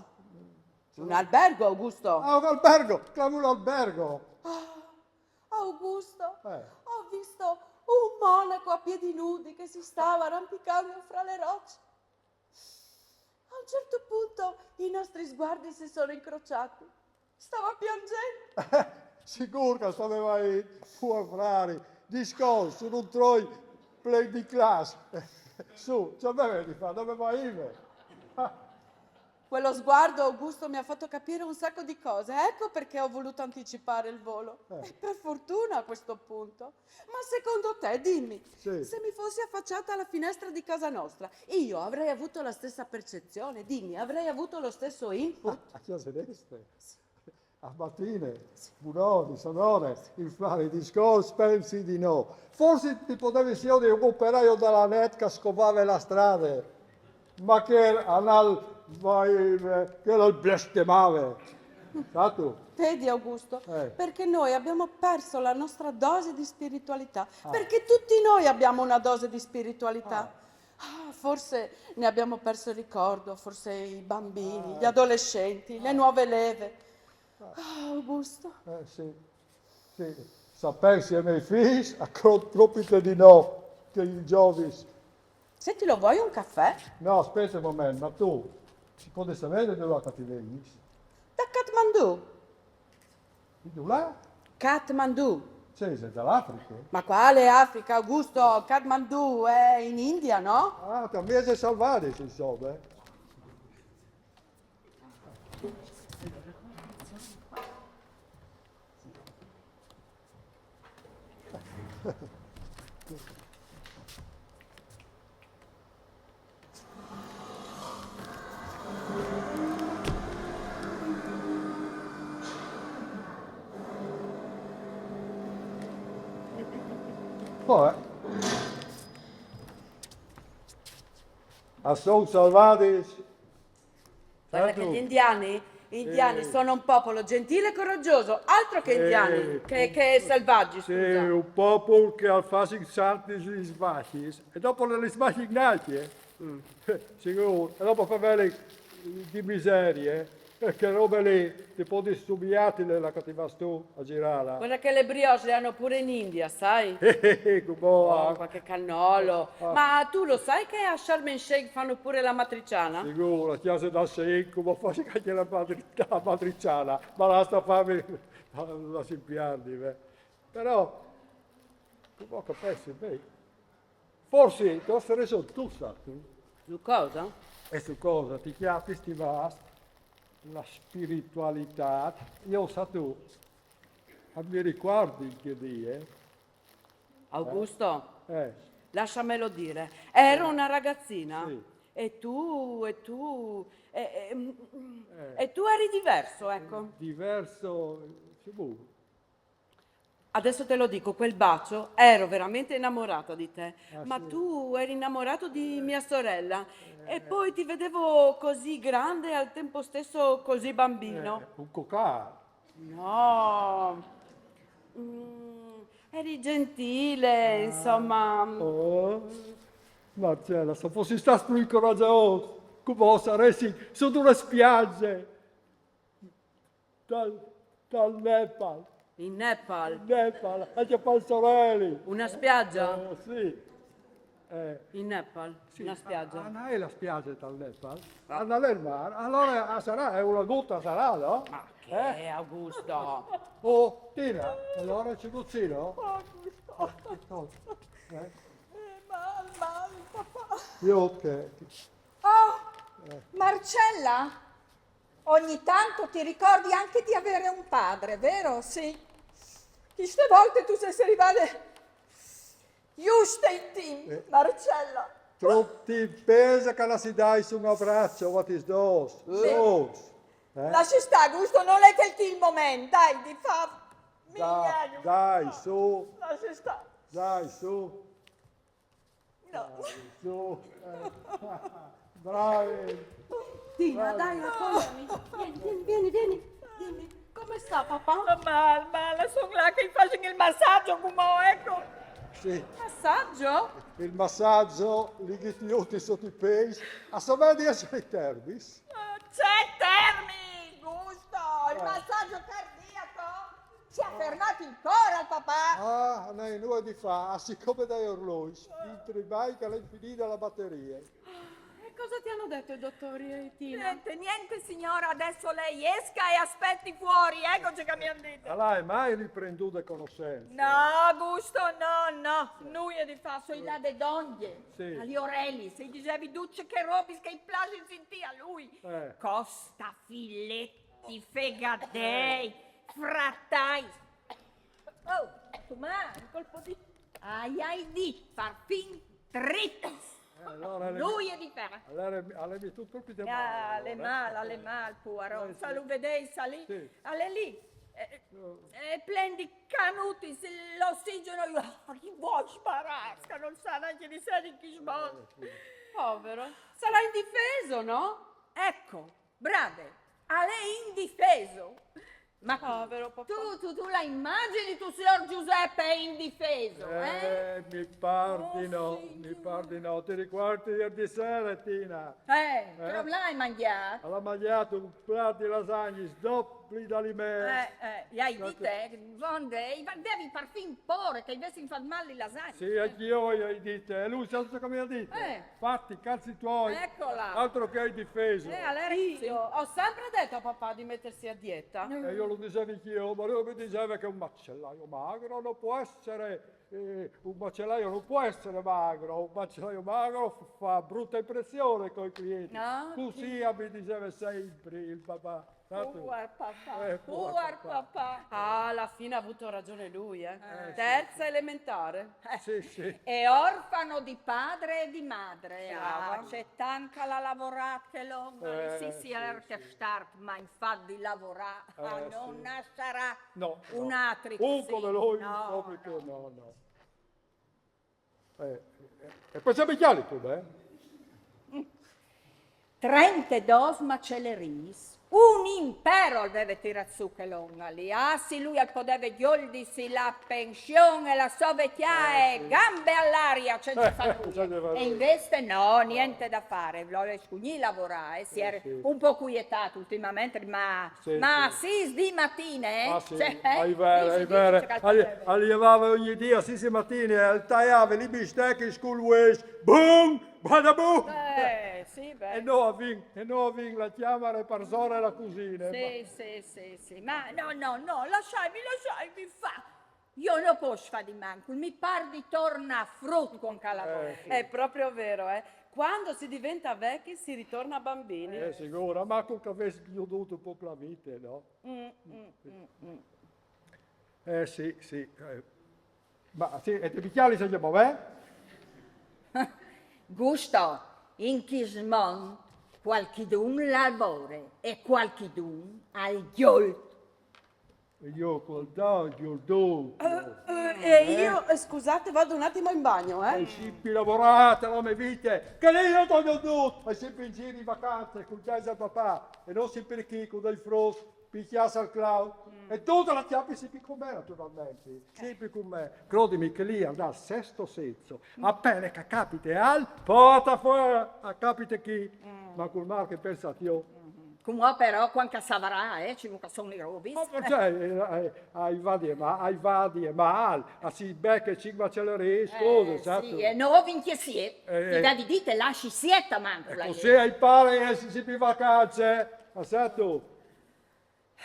Un albergo, Augusto. Ah, un albergo, chiamo un albergo. Augusto, Eh. ho visto un monaco a piedi nudi che si stava arrampicando fra le rocce. A un certo punto i nostri sguardi si sono incrociati. Stava piangendo. Sicuro che stavamo fuori frari, discorso, non trovi play di classe. Su, ce l'avevi di fare, dove vai? Quello sguardo, Augusto, mi ha fatto capire un sacco di cose. Ecco perché ho voluto anticipare il volo. E per fortuna a questo punto. Ma secondo te, dimmi, Sì. se mi fossi affacciata alla finestra di casa nostra, io avrei avuto la stessa percezione? Dimmi, avrei avuto lo stesso input? A chi sedeste? A mattine, buroni, sonore, il fare discorsi, pensi di no. Forse ti potevi essere un operaio della net che scovava la strada, ma che che bestemava. Sa tu? Vedi, Augusto, Eh. perché noi abbiamo perso la nostra dose di spiritualità, perché tutti noi abbiamo una dose di spiritualità. Forse ne abbiamo perso il ricordo, forse i bambini, gli adolescenti, le nuove leve. Augusto, Sì. Sapessi ai miei figli, troppo di no, che i giovani. senti, lo vuoi un caffè? No, aspetta un momento, ma tu, si può sapere dove ti vieni? Da Kathmandu. Di là? Kathmandu. Sei dall'Africa? Ma quale Africa, Augusto? Kathmandu è in India, no? Ah, ti sei salvato, insomma. Poi, sono salvati. Guarda che gli indiani Indiani sono un popolo gentile e coraggioso, altro che indiani, che selvaggi, Sì, scusa. un popolo che al facing salti gli sbagli e dopo le sbagli ignati, sicuro, e dopo fa bene di miserie, che robe lì, ti può disturbare la cattiva tu a girare. Guarda che le brioche le hanno pure in India, sai? Come Qualche cannolo. Ma tu lo sai che a Sharm el Sheikh fanno pure la matriciana? sicuro, la chiesa da sei, come fa anche la matriciana, ma la sta fammi la simpiardi, però, come capisci, beh, forse, tu sei reso tu, sai, Su cosa? e su cosa, ti chiami sti vas, la spiritualità, io sa tu, mi ricordi che die, Augusto, eh, lasciamelo dire. Ero una ragazzina Sì. e tu eri diverso, ecco. diverso, sicuro. Adesso te lo dico, quel bacio, ero veramente innamorata di te, ma sì. tu eri innamorato di mia sorella e poi ti vedevo così grande e al tempo stesso così bambino. Un cocà. No, eri gentile, insomma. Oh, Marcella, se fossi stato più coraggioso, come saresti sotto le spiagge dal Nepal, In Nepal, anche Palsorelli. una spiaggia? Sì. In Nepal, una spiaggia. Non è la spiaggia dal Nepal, andare nel mare, allora sarà, è una gutta sarà, no? Ma che Augusto? Oh, Tina, allora c'è cucino? Mamma, papà. Io ok. Oh, Marcella, ogni tanto ti ricordi anche di avere un padre, vero? Sì. Queste volte tu sei arrivata giusto in team, Marcella. Troppo pesa che la si dai su un abbraccio, what is those? Those. Lascia stare, Gusto, non è che il momento, dai, ti fa migliaio. Dai, su, Lascia stare. dai, su, No. su. Bravi. Tina, dai, accogliami. Vieni. Dimmi, come sta papà? Ma sono là che faccio il massaggio, come ecco. Sì, Massaggio? il massaggio, li ghittiuti sotto i pesi, a sapere di essere i terbis. C'è Termi, Gusto, il massaggio cardiaco. Si è fermato il cuore al papà. Ah, noi nulla di fa, siccome dai orologi, spinti mai che l'hai finita la batteria. E cosa ti hanno detto i dottori e Tina? Niente signora, adesso lei esca e aspetti fuori, eccoci che mi hanno detto. Allora, mai riprenduto conoscenza? No, Gusto, no, nulla di fa, sono là de donne, Sì. agli orelli, se dicevi duce che robis che i plagi sentì a lui. Costa, filetti, fegadei, frattai. Oh, tu ma, un colpo di... Ai di, far fin trippis. Allora, Lui è di ferro. allora mi tu colpi di mano. Alle mal, Poirot. Se lo vedei salì, Sì. alle lì. Plendi canuti, se l'ossigeno, chi vuoi sparasca, non sa neanche di sé di chi smonta. Povero. Sarà indifeso, no? Ecco, brave, a lei indifeso. Ma Povero papà. tu la immagini, tu signor Giuseppe è indifeso, Mi pardi Oh, no, ti ricordi ieri sera, Tina? Però l'hai mangiato? Alla mangiato un piatto di lasagne sdoppli d'alimenti. Gli hai detto, devi far fin pore che invece in fa male le lasagne. Sì, anch'io gli hai detto, e lui sa come ha detto. Fatti i cazzi tuoi, Eccola. altro che hai difeso. Allora Io ho sempre detto a papà di mettersi a dieta. E io lo dicevo anch'io, ma lui mi diceva che un macellaio magro non può essere, un macellaio non può essere magro, un macellaio magro fa brutta impressione con i clienti. No, Così mi diceva sempre il papà. Poor papà, poor poor papà. Ah, alla fine ha avuto ragione lui, Terza elementare. Sì. È orfano di padre e di madre. Brava. C'è tanta la lavorata che l'uomo si è che start, ma infatti lavorare non sarà un altro. come lui, no. subito, no. E poi siamo chiari tu, 32 macelleries, Un impero deve tirare su che longa lì. Ah sì, lui poteva togliersi la pensione, la sua vecchiaia, gambe all'aria, senza fare nulla. E invece no, niente da fare. Voleva scugni lavorare, si era un po' quietato ultimamente, ma sì, di mattine, Ah sì, Cioè, è vero, è vero. Arrivava ogni dia, sì, mattina, tagliava i bistecchi, school waste, boom, bada boom! sì, E beh. no, avving la chiamare per sora la cucina. Sì, ma no, lasciami fa. Io non posso fare di manco, mi par di torna a frutto con calavoro. È proprio vero, eh. Quando si diventa vecchi si ritorna bambini. Sicuro, ma con che avessi chiuduto un po' la vita, no? Sì. Ma sì, e ti picchiali se andiamo, Gusto, in Chismon, qualchidun lavora e qualchidun al giol. Io col doggio, E io, scusate, vado un attimo in bagno, hai sempre lavorato, non mi vite, che lei non toglio tutto, hai sempre in giro in vacanze, con casa al papà, e non sempre chi, con del frost, picchiasse al clown, e tutta la chiappi sempre con me, naturalmente, sempre con me. Credimi che lì andrà al sesto senso, appena che capita al, porta fuori, a capita chi, ma col mal che pensate io. Come però, quando savrà, ci vuole sono i robis. Ma perché ai vadi e mal, a si becca 5 acceleri, scusa, certo. Sì, e no, vinti siete. Ti dà di dite, lasci siete, manco. Così ai pare si sempre in vacanze, certo.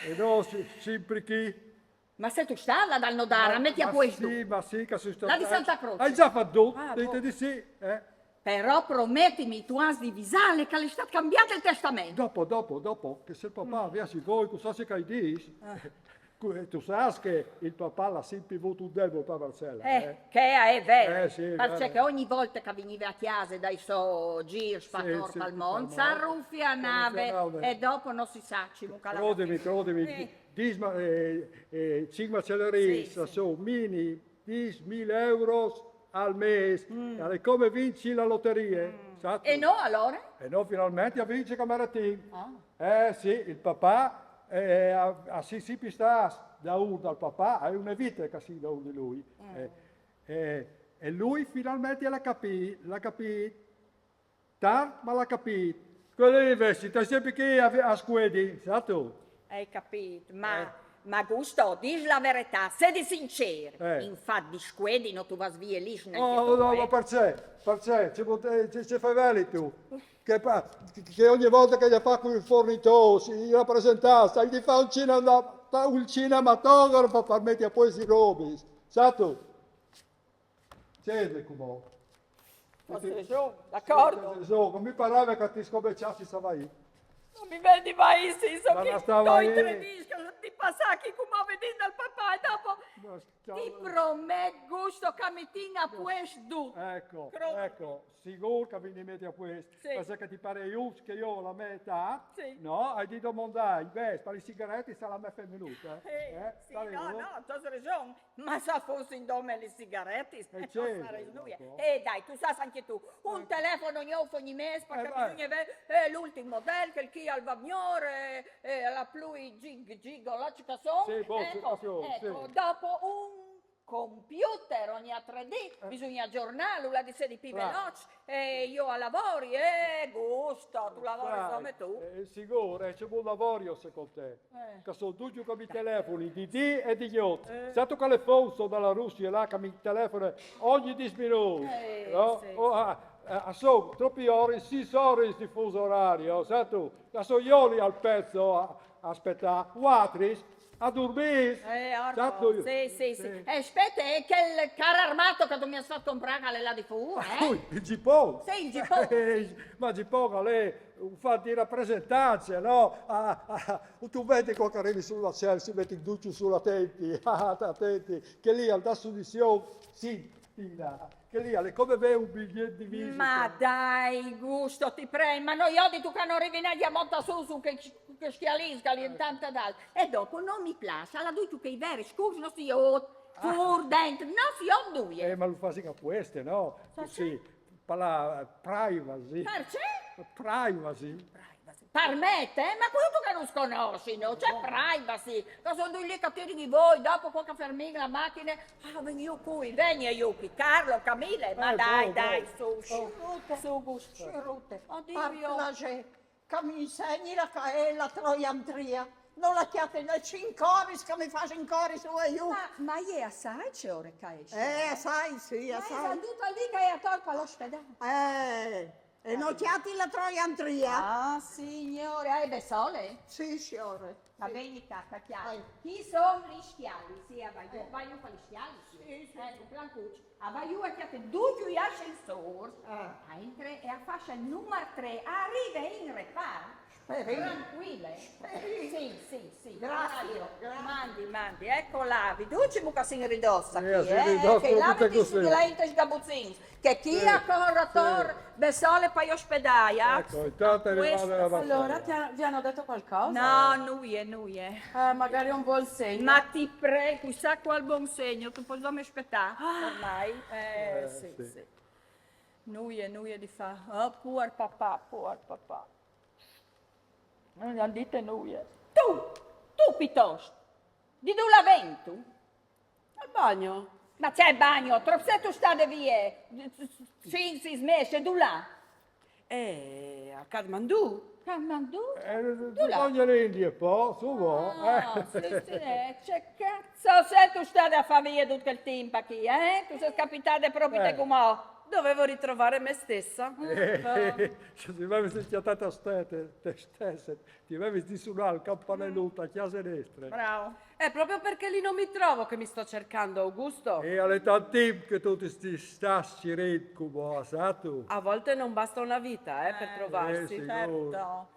E no, sempre chi? Ma se tu stai là dal nodara, metti a questo. Sì, ma sì, che sono stato. La di Santa Croce. Hai già fatto? Ah, Dite boh. di sì, Però promettimi, tu hai di visale che le sta cambiato il testamento. Dopo, che se il papà avesse voi, cosa si che dici? Tu sai che il papà l'ha sempre avuto un debole per Marcella. Che è vero. Sì, Perché vero. che ogni volta che veniva a casa dai suoi giri spator Sì, al sì, mondo, sì, s'arruffia a nave s'arruffia. e dopo non si sa, ci mucca la Credimi, 5 acceleri, sono mini 10.000 euro al mese, è come vinci la lotteria. Esatto. E no, allora? E no, finalmente vince Cameratin. Ah. Sì, il papà ha si sta da uno dal papà, è una vita che si da uno di lui. E lui finalmente l'ha capito. Tardi, ma l'ha capito. Quello invece, stai sempre qui a scuedi, esatto? Hai capito, ma Gusto, dici la verità, sei sincero. Infatti, squedi non tu vas via lì, No, ma perché? Ci fai veli tu. Che ogni volta che gli fa con il fornitore, i rappresentanti, gli fa un cinematografo per mettere a poi si robi. Esatto? C'è come? D'accordo? Mi parlava che ti scommettiassi stava lì. Non mi vedi mai, sì, so Ma che non stava toi lì. tre dischi, ti passacchi come vedi dal papà e dopo ti prometto, Gusto, che mi tinga questo. Ecco, sicuro che vi metti a questo. Sì. Perché ti pare giusto che io ho la mia età? Sì. No? Hai di domandare, beh, per le sigarette sarà la mia minuta. Sì, no, tu hai ragione, ma se fosse in dome le sigarette, non certo, sarei nulla. dopo. Dai, tu sai anche tu, un telefono ogni ogni mese perché vai. bisogna avere l'ultimo modello, che il chi al vagnore, la plui gig, la cica son. Sì, boh, Ecco, sì. dopo un computer ogni 3D, bisogna aggiornarlo, la di sé di più veloce, io a lavori, Gusto, tu lavori come tu. Sicuro, c'è buon lavoro secondo te. Che sono tutti come i telefoni di D e di Yacht. Sai che le phone sono dalla Russia, là che mi telefono ogni 10 minuti. No? Sì. Sono troppi ore, 6 ore di fuso orario, sai tu? Da sono io lì al pezzo a aspettare, Watris, a dormire. Orco, sì. Aspetta, è quel carro armato che tu mi hai fatto comprare che è là di fuori, Il Gipone. Sì, il Gipone. Ma il Gipone lei fa di rappresentanze, no? Tu vedi qua che arrivi sulla cella, si mette il duccio sulla attenti, che lì al tasso di sì, che lì è come avere un biglietto di visita. Ma dai, Gusto, ti prego, ma noi oggi tu che non arrivi a monta su che schialisca lì in tanta d'altro. E dopo non mi piace, alla due tu che i veri, scusi, non si fur dentro, non si ho due. Ma lo fa a queste, no? Sì, parla privacy. Perché? Privacy. Permette? Ma quello che non sconosci, no? C'è privacy. Cosa sono lì cattivi di voi? Dopo qualche fermina la macchina. Ah, vieni io qui, vieni io qui. Carlo, Camille, ma dai, su. Scirute. Oddio. Che mi insegni la troiantria. Non la chiate nel cincoris, che mi fa cincoris su e giù. Ma è assai c'è ora che esce. Sai, sì, Ma è sai. andato lì che è a tolpa all'ospedale. E non chiati la troiantria? Ah, signore, hai besole? Sì, signore. Va bene, cacca, chiaro. Chi sono gli schiavi? Sì, vai io con gli schiavi? Sì. Plancucci. Vai io e chiate due gli ascensori. Entra e a fascia numero 3. Arriva in reparto. Tranquille. Sì. Grazie. Mandi, ecco là, vi duci mucca sin ridossa qui, si ridossa che là tutte vedi così. si lente sgabuzzins, che chi ha corrator, besole poi ospedaia. Ecco, intanto è arrivata la battaglia. Allora, vi hanno detto qualcosa? No, nuie. Magari un buon segno. Ma ti prego, chissà qual buon segno, tu puoi mi aspettare, ormai. Sì. Nuie di fa, oh, puor papà. Non dite nuie. Tu piuttosto, di dove la ventu? Al bagno. Ma c'è il bagno, troppo state vie, si smesce, du là. A Kathmandu? Kathmandu? Bisogna l'India poi, su vuoi. C'è cazzo, se tu stai a fare via tutto il tempo qui, Tu sei capitata proprio te come. Dovevo ritrovare me stessa. Se ti avevi chiamato te stessa, ti avevi disunato il campanello a chiesa destra. Bravo. È proprio perché lì non mi trovo che mi sto cercando, Augusto. E alle tante che tu ti stassi red come sai tu. A volte non basta una vita, per trovarsi. sì. Certo.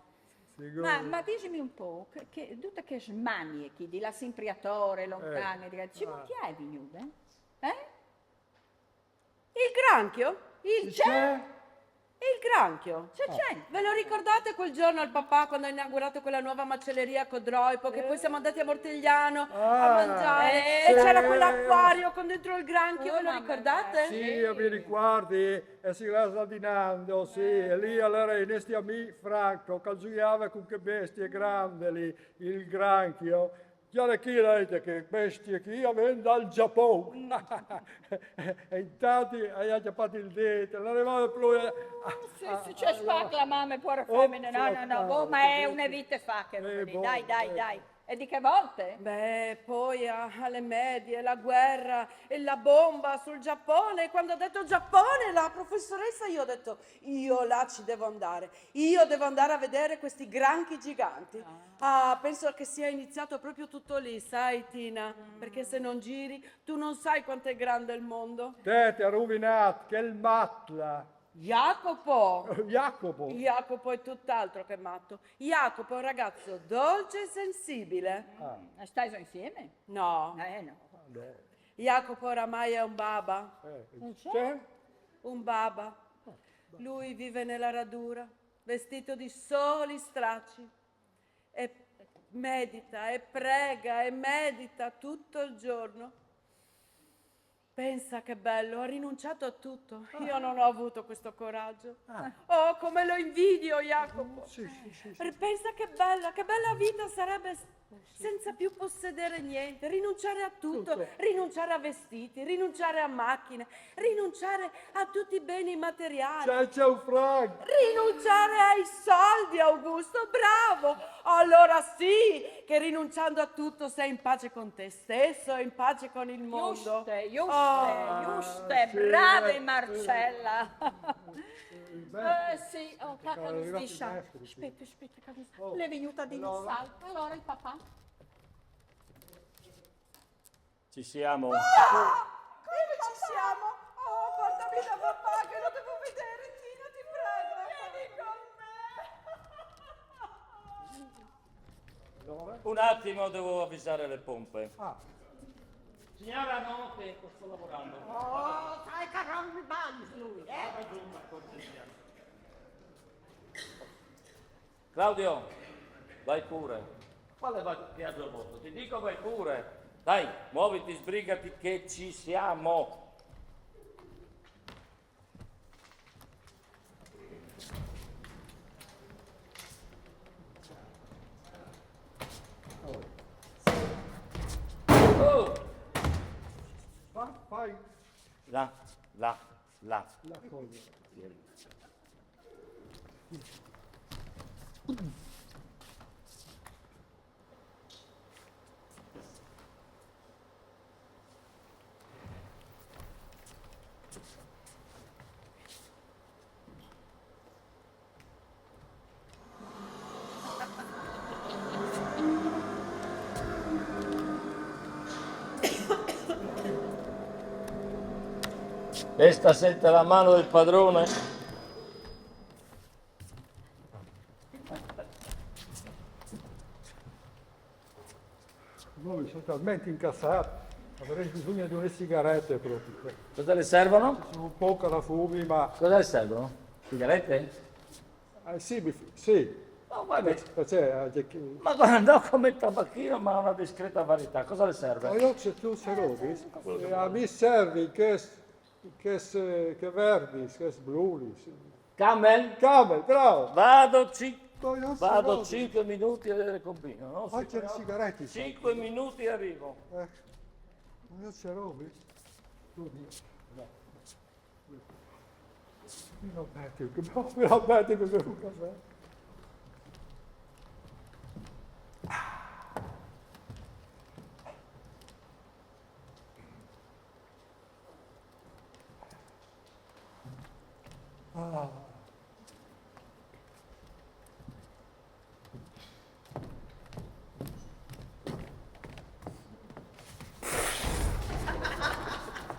Sicuro. Ma dicimi un po', che tutte che smanie chi di la simpriatore lontane, ci non ti hai venuto, Il granchio? C'è? Il granchio. C'è. Ve lo ricordate quel giorno al papà quando ha inaugurato quella nuova macelleria a Codroipo, che poi siamo andati a Mortigliano a mangiare e c'era quell'acquario con dentro il granchio, ve lo ricordate? Sì, io mi ricordi, e si sta dinando, sì, e lì allora i nostri amici Franco, che giocava con che bestie grandi lì, il granchio. Chiaro chi dite che bestie che io vengo dal Giappone. E intanto hai chiappato il dente, non arrivava più. Sì, c'è spacca, mamma, pure femmine, no, ma è una vita fa che dai. E di che volte? Beh, poi alle medie, la guerra e la bomba sul Giappone. Quando ho detto Giappone, la professoressa, io ho detto, io là ci devo andare. Io devo andare a vedere questi granchi giganti. Penso che sia iniziato proprio tutto lì, sai Tina? Perché se non giri, tu non sai quanto è grande il mondo. Te ti ha rovinato, che il matla. Jacopo è tutt'altro che matto. Jacopo è un ragazzo dolce e sensibile. Stai insieme? No, No. Jacopo oramai è un baba. C'è? Un baba. Lui vive nella radura, vestito di soli stracci. E medita e prega e medita tutto il giorno. Pensa che bello, ha rinunciato a tutto. Io non ho avuto questo coraggio. Oh, come lo invidio, Jacopo. Sì. Pensa che bella vita sarebbe senza più possedere niente, rinunciare a tutto, rinunciare a vestiti, rinunciare a macchine, rinunciare a tutti i beni materiali. C'è un Frank. Rinunciare ai soldi, Augusto, bravo! Allora sì, che rinunciando a tutto sei in pace con te stesso e in pace con il mondo. Giuste, sì, brave sì. Marcella. Sì, arrivato il aspetta, le è venuta di un salto. Allora il papà. Ci siamo. Come ci siamo? Oh, portami da papà che lo devo vedere, Tina, ti prego. Dove? Un attimo, devo avvisare le pompe. Ah. Signora, no, che sto lavorando. Oh, sai che non mi bagni lui, Claudio, vai pure. Quale vai che ha già molto? Ti dico vai pure. Dai, muoviti, sbrigati che ci siamo. là, là, là. La cosa. Questa sente la mano del padrone. Noi sono talmente incazzati, avrei bisogno di una sigarette proprio. Cosa le servono? Sono un po' la fumi, ma Cosa le servono? Sigarette? sì, sì. No, guarda, ma guarda, no come il tabacchino, ma una discreta varietà. Cosa le Ma serve? io se tu se rovi, a me servi che verdi, che blulis. Camel? Camel, bravo! Vado, Poi non si vado rovi. 5 minuti e le combino, no? Faccia le sigarette. 5 minuti e arrivo. Non si rovi? Non metti che bevo un caffè.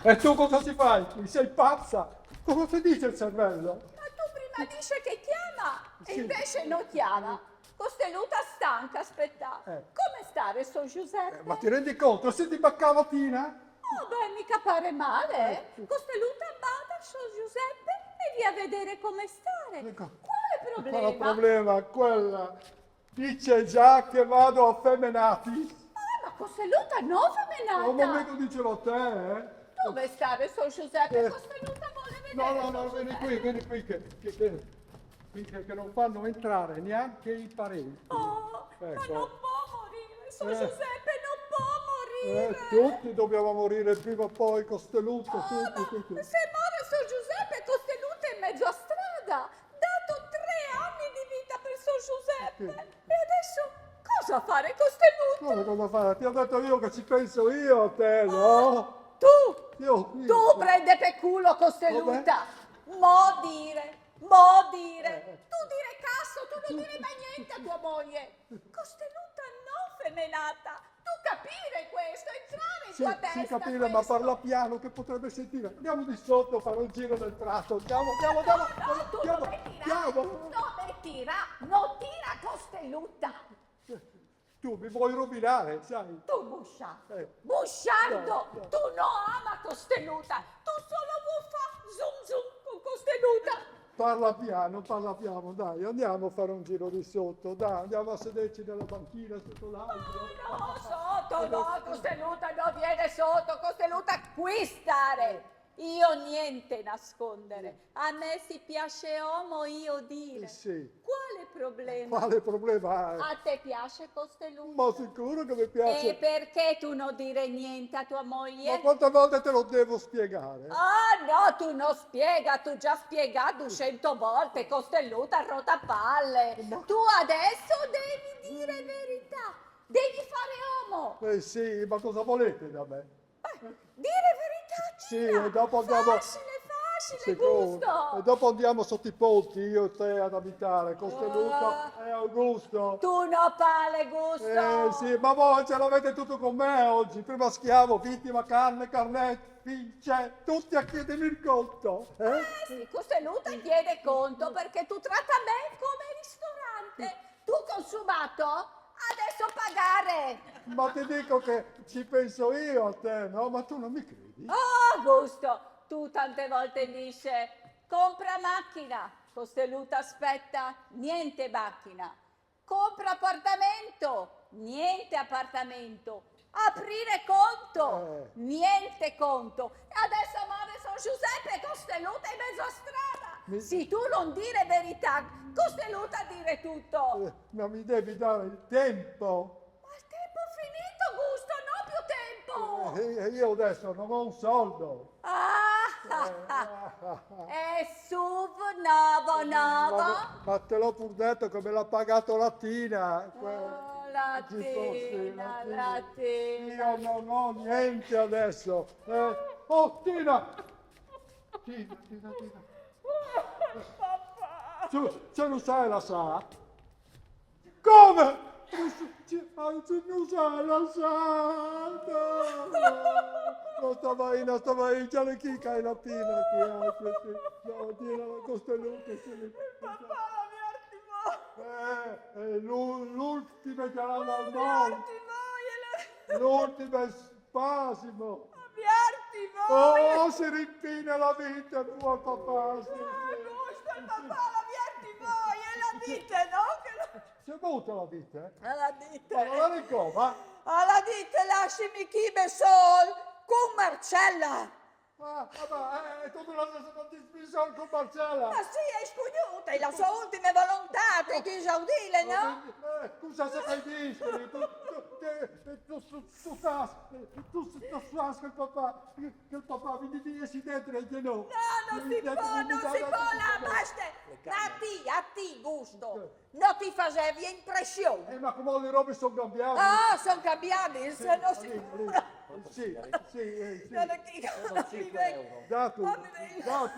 E tu cosa ci fai? Sei pazza? Cosa ti dice il cervello? Ma tu prima dice che chiama e Sì. invece non chiama. Costelluta stanca, aspetta. Come stare, Son Giuseppe? Ma ti rendi conto? Senti baccavatina? Oh, beh, mica pare male. Costelluta bada, Son Giuseppe, e via a vedere come stare. Ecco. Quale Qual è problema? il problema? Quella. Dice già che vado a Femenati. Ma Costelluta non Ma femenata. mica dicevo a te, eh? Dove stare, Son Giuseppe? Eh. Costelluta vuole vedere. No, Son vieni Giuseppe. qui, che non fanno entrare neanche i parenti. Oh, ma Ecco. non può morire, Son Eh. Giuseppe, non può morire. Tutti dobbiamo morire prima o poi, Costelluto, Oh, ma tutti. se muore Son Giuseppe, Costelluta è in mezzo a strada. Dato 3 anni di vita per Son Giuseppe. E adesso cosa fare, Costelluta? Come cosa fare? Ti ho detto io che ci penso io a te, no? Tu Io. prende per culo, Costelluta. Mo dire. Tu dire cazzo, tu non dire mai niente a tua moglie. Costelluta non femenata. Tu capire questo, entrare in Sì, tua testa sì, capire, ma questo. parla piano che potrebbe sentire. Andiamo di sotto a fare un giro del prato. Andiamo. No, tu non tira Costelluta. Tu mi vuoi rovinare, sai? Tu busciardo, No. tu no ama Costelluta, tu solo vuoi fare zoom con Costelluta. Parla piano, dai, andiamo a fare un giro di sotto, dai, andiamo a sederci nella banchina sotto l'albero. No, sotto, no, Costelluta non viene sotto, Costelluta qui stare. Io niente nascondere, a me si piace uomo io dire. Sì. Quale problema? Quale problema hai? A te piace Costelluta? Ma sicuro che mi E piace. perché tu non dire niente a tua moglie? Ma quante volte te lo devo spiegare? Ah no, tu non spiega, tu già spiegato 100 volte, Costelluta rotapalle. Tu adesso devi dire verità, devi fare uomo. Sì, ma cosa volete da me? Dire verità, Sì, Gina. e dopo andiamo... Facile, Secondo. gusto. E dopo andiamo sotto i ponti, io e te ad abitare, Costelluta e Augusto. Tu no pale gusto. Sì, ma voi ce l'avete tutto con me oggi, prima schiavo, vittima, carne, carnet, fince, tutti a chiedermi il conto. Sì, Costelluta chiede conto perché tu tratta me come ristorante. Tu consumato, adesso pagare. Ma ti dico che ci penso io a te, no? Ma tu non mi credi? Oh, Augusto, tu tante volte dice compra macchina. Costelluta aspetta, niente macchina. Compra appartamento, niente appartamento. Aprire conto, niente conto. E adesso muore Son Giuseppe Costelluta in mezzo a strada. Se tu non dire verità, Costelluta dire tutto. Ma mi devi dare il tempo. Ma il tempo è finito, Gusto, non più tempo. E io adesso non ho un soldo. Ah, E SUV nuovo. Ma te l'ho pur detto che me l'ha pagato Latina. Oh, Latina. Io non ho niente adesso. Oh, Tina! Tina. Ce lo sai la sa? Come? Non sai la sa? No, stava in già le chicca e la Tina. No, Tina, la costelluta. Papà, la mia L'ultima che l'hanno al mondo. L'ultima è spasimo. Oh, si rimpina la vita tua, papà. Si è avuta la vita, eh? Alla dite. Ma non la ricova? Alla dite, lasciami chi me sol con Marcella. Tu me la sei dismissione con Marcella. Ma sì, è spugnuta, è la sua ultima volontà, te che esaudile, no? Cosa sai discoli? Tu sai che il papà mi dice dentro e che no. No, non si può, la basta. A ti gusto. Non ti facevi impressione. Ma come le robe sono cambiate? Ah, sono cambiati, se non si può. Sì. Dato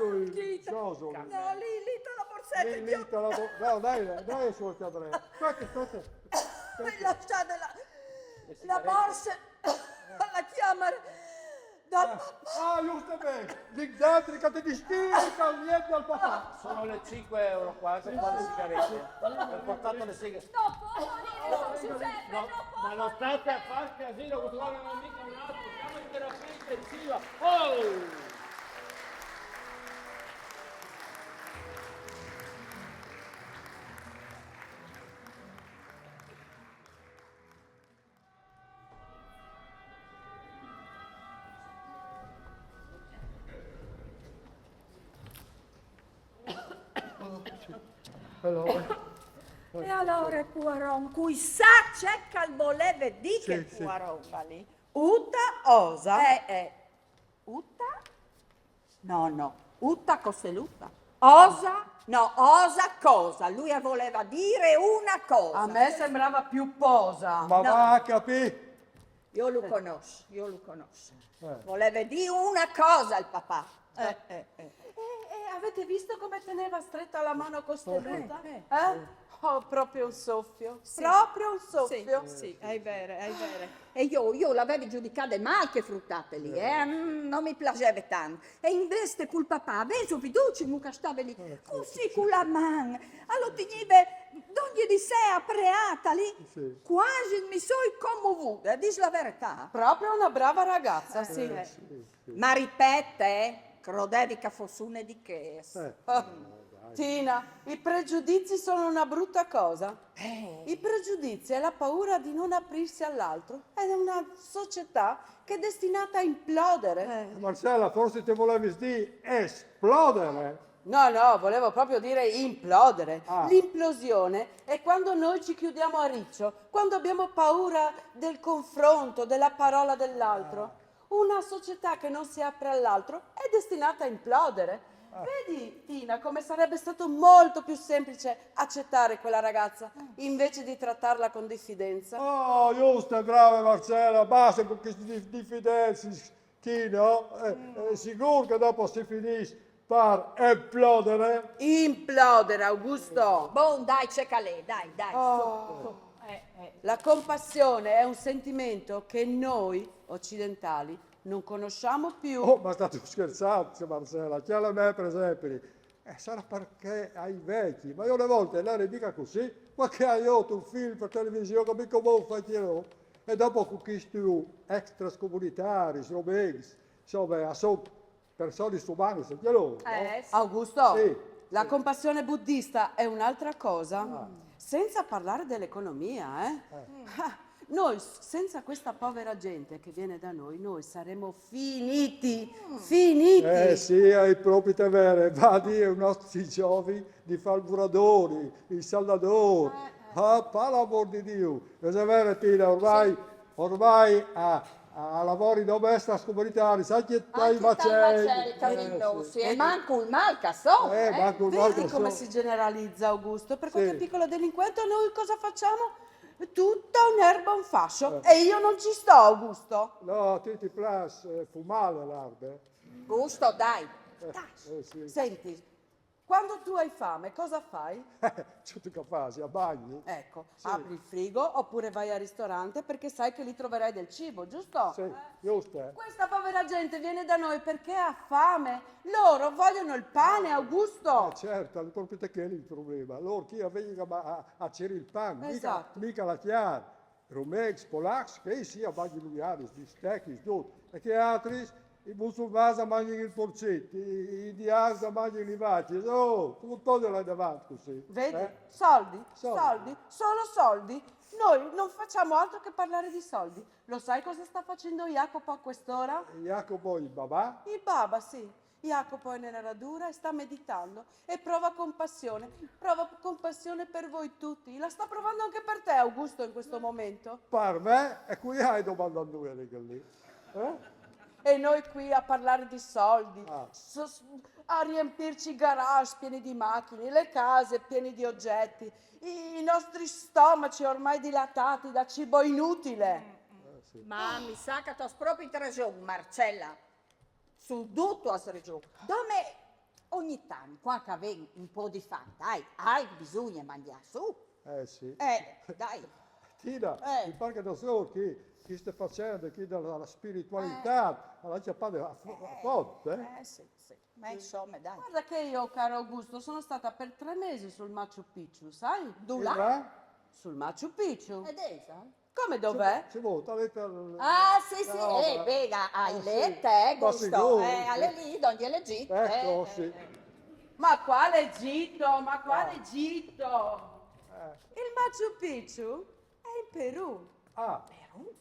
il coso. No, lì te la borsetta. Lì te la no, dai su Andrea. Aspetta. Lasciate la borsa alla chiamare dal papà. Giustamente. Lì dentro che ti distingue niente al papà. Sono le 5 euro qua, per fare le sigarette. Ho portato le sigarette. Non posso dire, Don Giuseppe, non Ma non state a far casino, questo qua non è mica un altro, siamo in terapia intensiva. Oh! E allora Poiron, cui sa c'è che voleve di che Poiron va lì? Utta osa. Utta? No, Utta costelluta. Osa? No, osa cosa? Lui voleva dire una cosa. A me sembrava più posa. Ma va a capire. Io lo conosco. Voleva dire una cosa il papà. Avete visto come teneva stretta la mano costelluta? Oh, proprio un soffio. Proprio un soffio. Sì, è vero. E io l'avevo giudicata mal che fruttate lì, non mi piaceva tanto. E invece col papà avevo fiducia che stava lì, così con la mano. Allora teneva d'ogni di sé appreata lì, quasi mi sono commovuta, a dire la verità. Proprio una brava ragazza, sì. Ma ripete, credevi che fosse una di che. Tina, i pregiudizi sono una brutta cosa. I pregiudizi è la paura di non aprirsi all'altro. Ed è una società che è destinata a implodere. Marcella, forse ti volevi dire esplodere. No, volevo proprio dire implodere. L'implosione è quando noi ci chiudiamo a riccio, quando abbiamo paura del confronto, della parola dell'altro. Una società che non si apre all'altro è destinata a implodere. Vedi, Tina, come sarebbe stato molto più semplice accettare quella ragazza invece di trattarla con diffidenza. Oh, giusto, brava Marcella, basta con questi diffidenze, Tina. Sicuro che dopo si finisce per esplodere. Implodere, Augusto. Bon, dai, cerca lei, dai. La compassione è un sentimento che noi occidentali non conosciamo più. Oh, ma state scherzando, Marcella, chiaro a me per esempio. Sarà perché ai vecchi, ma io alle volte lei mica così, ma che hai avuto un film per televisione che mica vuoi fare, e dopo con questi extrascomunitari, romeni, insomma, sono persone umane, sentiamo. Augusto, Sì, la compassione buddista è un'altra cosa, senza parlare dell'economia, Noi, senza questa povera gente che viene da noi saremo finiti. Sì, hai proprio te vere, va a dire ai nostri giovani di fare muratori, i saldatori, per l'amor di Dio. E se vero, Tina, ormai a lavori domestici comunitari, sai che stai Anche facendo? il carino, sì. sì. E manco il malcasson, Manco il Vedi Marco come so- si generalizza, Augusto? Per qualche Sì. piccolo delinquente noi cosa facciamo? Tutta un'erba, un fascio. E io non ci sto, Augusto. No, ti piace fumare l'erba? Gusto, dai. Sì. Senti, quando tu hai fame, cosa fai? C'è tu che fai? A bagni? Ecco, apri il frigo oppure vai al ristorante perché sai che lì troverai del cibo, giusto? Sì, giusto. Questa povera gente viene da noi perché ha fame. Loro vogliono il pane, Augusto. Certo, è proprio te che è il problema. Loro chi vengono a cercare il pane, Esatto. mica la chiara. Romex, polacchi, che sì, a bagni lugliari, di stecchi, tutto. E che altri? I musulmani mangiano il porcetto, gli indiani mangiano i vacci. Oh, tutto là davanti così. Vedi? Soldi, Soldi. soldi, solo soldi. Noi non facciamo altro che parlare di soldi. Lo sai cosa sta facendo Jacopo a quest'ora? Jacopo, il babà, Il Baba, sì. Jacopo è nella radura e sta meditando e prova compassione per voi tutti. La sta provando anche per te, Augusto, in questo momento. per me, e qui hai domandando lì. E noi qui a parlare di soldi, Ah. a riempirci i garage pieni di macchine, le case piene di oggetti, i nostri stomaci ormai dilatati da cibo inutile. Ma mi sa che ti ho proprio ragione, Marcella. Su tutto has ragione. Dove ogni tanto, quando avevi un po' di fame, hai bisogno di mangiare su. Sì. Dai. Tina, mi pare che non so chi sta facendo, chi dalla spiritualità, alla chiappata a fonte. Sì. Ma insomma, dai. Guarda che io, caro Augusto, sono stata per 3 mesi sul Machu Picchu, sai? Dula? Sul Machu Picchu. Ed esa? Come dov'è? Ci volta, Ah, sì, No, beh. vega, hai sì. lette, Ma gusto. sicuro, Alle lì, donde Egitto. Ecco, sì. Ma quale Egitto? Ma quale Egitto? Il Machu Picchu è in Perù. Ah, Perù?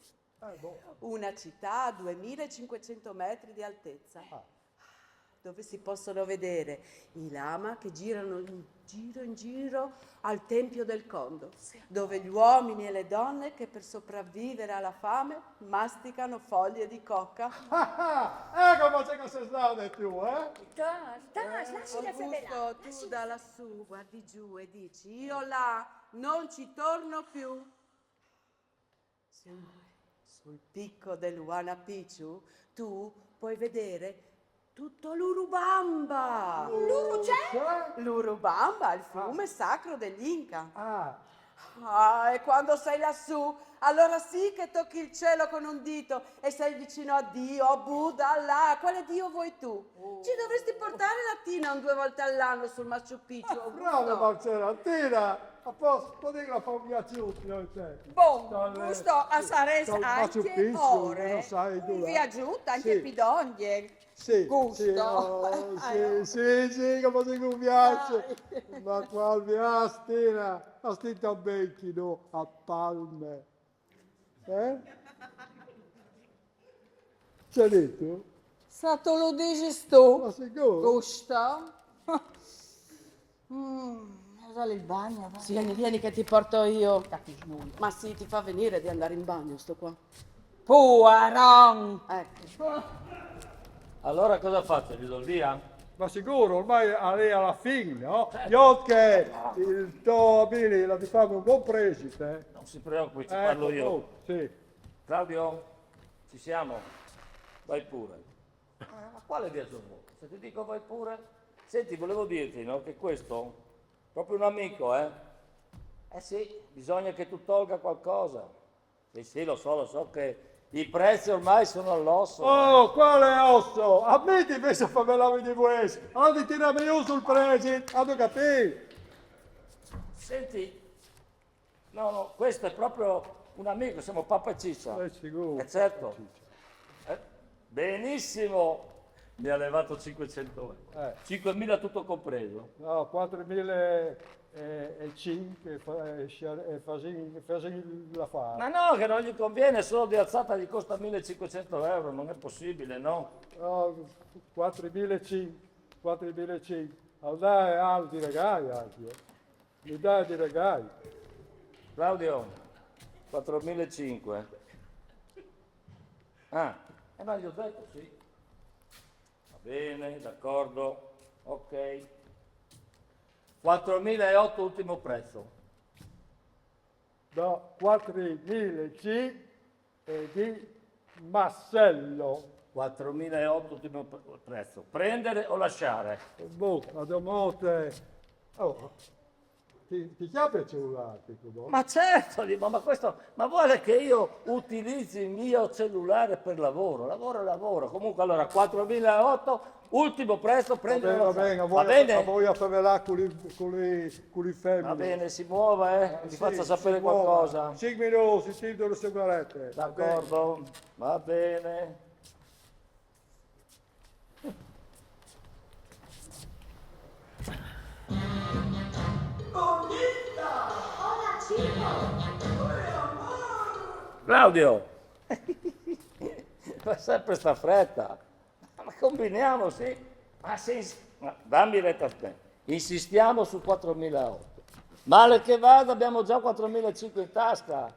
boh. Una città a 2500 metri di altezza, dove si possono vedere i lama che girano in giro al Tempio del Condo, dove gli uomini e le donne che per sopravvivere alla fame masticano foglie di coca. Ecco ma c'è che sei stato più, Dai, lasciala Augusto, tu da lassù guardi giù e dici, io là non ci torno più. Sul picco dell'Huayna Picchu tu puoi vedere tutto l'Urubamba. Loro c'è? L'Urubamba, il fiume sacro degli Inca. Ah, E quando sei lassù, allora sì che tocchi il cielo con un dito e sei vicino a Dio, a Buddha, Allah. Quale Dio vuoi tu? Ci dovresti portare la Tina 2 volte all'anno sul Machu Picchu, bravo Augusto. Marcella, Tina, a posto, potevi la famiglia tutti, non c'è. Buon gusto a Sares dal Machu anche Picchu, ore. non sai Un dove. viaggiutto anche Sì. Pidoglie. Sì, Gusto. sì, sì, come ti piace. Ma qua Tina, a stita becchino a palme. C'è detto? Stato lo dici tu? Ma sicuro? Gusto? Sale il bagno, va. Sì, vieni che ti porto io. Ma sì, ti fa venire di andare in bagno sto qua. Puaron! Ecco. Allora cosa faccio? Gli do il via? Ma sicuro, ormai è alla fine, no? Io che il tuo amico la ti fanno un buon preside. Non si preoccupi, ci parlo io. oh, sì. Claudio, ci siamo? Vai pure. Ma quale viaggio vuoi? Se ti dico vai pure? Senti, volevo dirti, no, che questo, proprio un amico, eh? Eh sì, bisogna che tu tolga qualcosa. Sì, lo so che i prezzi ormai sono all'osso. Oh, quale osso? A me ti pensa a farmi di questo. Allora tirami io sul preside, hanno capito? Senti, no, questo è proprio un amico, siamo pappa e ciccia. Sicuro. Certo. Benissimo, mi ha levato 500 euro. 5.000 tutto compreso. No, 4.005 facendo la fare. Ma no, che non gli conviene, solo di alzata gli costa 1.500 euro, non è possibile, no? No, 4.005. Allora è alti regali anche. Mi dai di regali. Claudio, 4.500. Ma gli ho detto sì. Va bene, d'accordo, ok. 4.008 ultimo prezzo. Da 4.000 C e di Massello. 4.008 ultimo prezzo. Prendere o lasciare? Boh, la domote. Oh, ti chiama il cellulare, boh? Ma certo, ma questo, ma vuole che io utilizzi il mio cellulare per lavoro? Lavoro è lavoro. Comunque allora 4.008, ultimo prezzo, prendere o Va bene, lasciare. a voi a fare là con le femmine. Va bene, si muova, mi Sì, faccia sapere si muova. qualcosa. 5 minuti, si tendono le sigarette. D'accordo, va bene. Claudio! Fa sempre sta fretta. Ma combiniamo, sì. Ma dammi retta a te. Insistiamo su 4.008. Male che vada, abbiamo già 4.500 in tasca.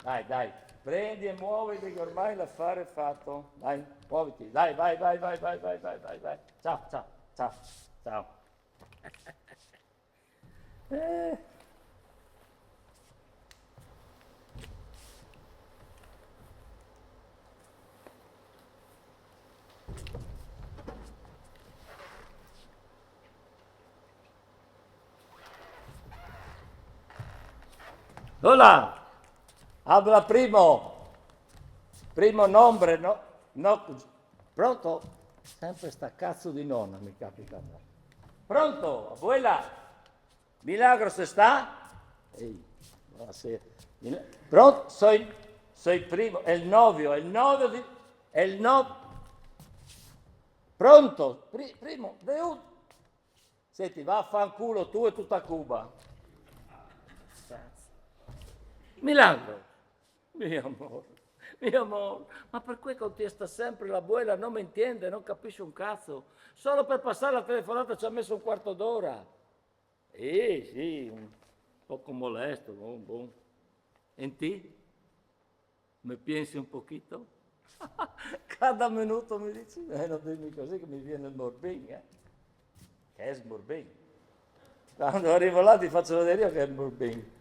Dai, prendi e muoviti che ormai l'affare è fatto. Dai, muoviti. Dai, vai. Ciao. Hola, habla primo nombre, no, pronto? Sempre sta cazzo di nonna mi capita a me. Pronto, abuela? Milagros está? Ehi, buonasera. Pronto? Soy primo, è il novio di... È il novio... Pronto? Primo, Senti, vaffanculo tu e tutta Cuba. Milagro, mio amore, ma per cui contesta sempre l'abuela, non mi intende, non capisce un cazzo. Solo per passare la telefonata ci ha messo un quarto d'ora. Sì, un poco molesto, buon. E ti? Mi pensi un pochino? Cada minuto mi dici, non dimmi così che mi viene il morbin, Che è smorbin. Quando arrivo là ti faccio vedere io che è il morbin.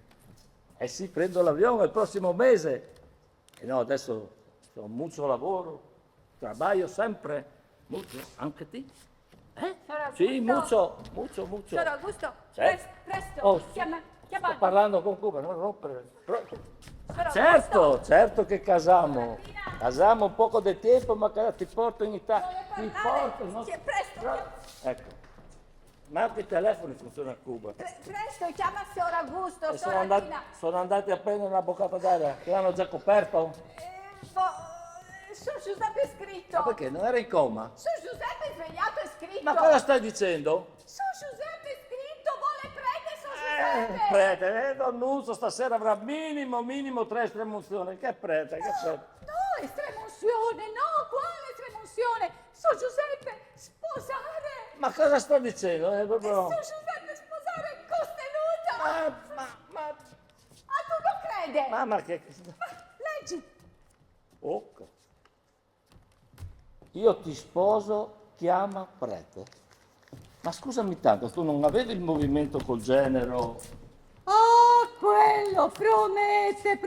Eh sì, prendo l'avione il prossimo mese. E no, adesso ho molto lavoro, lavoro sempre, molto, anche te? Sì, molto. Signor Augusto, Certo. presto, Oh, chiama. Sto parlando con Cuba, non rompere. Signor Augusto. Certo che casamo un poco di tempo, ma ti porto in Italia. Vuole Ti parlare? porto, no? Sì, presto. Ecco, ma anche i telefoni funzionano a Cuba. Presto, chiama il signor Augusto, E Soratina. sono andati a prendere una boccata d'aria, che l'hanno già coperto? Su Giuseppe è scritto. Ma perché? Non era in coma? Su Giuseppe è svegliato è scritto. Ma cosa stai dicendo? Su Giuseppe è scritto, vuole prendere su Giuseppe. Prete, Donnuso stasera avrà minimo 3 estremunzioni. Che prete? No, estremunzione, no, quale estremunzione? Su Giuseppe, sposare. Ma cosa sto dicendo? Proprio... Su Giuseppe, sposare Costelluta. Ma... Tu non crede? Mamma che... Leggi. Ok. Io ti sposo, chiama prete. Ma scusami tanto, tu non avevi il movimento col genero? Oh, quello, promette,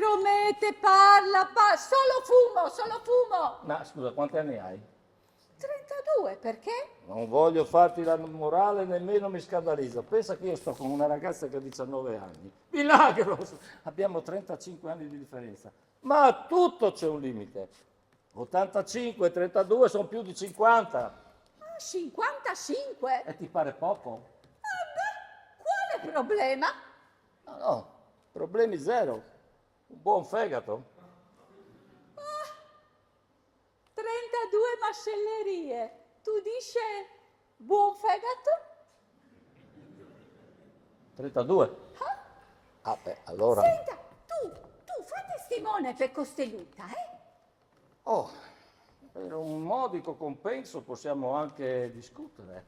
parla, solo fumo. Ma scusa, quanti anni hai? 32, perché? Non voglio farti la morale, nemmeno mi scandalizza. Pensa che io sto con una ragazza che ha 19 anni. Milagro! Abbiamo 35 anni di differenza. Ma a tutto c'è un limite. 85, 32 sono più di 50. 55? E ti pare poco? Quale problema? No, problemi zero. Un buon fegato. 32 macellerie. Tu dici buon fegato? 32? Ah beh, allora... Senta, tu fai testimone per Costelluta, Oh, per un modico compenso possiamo anche discutere.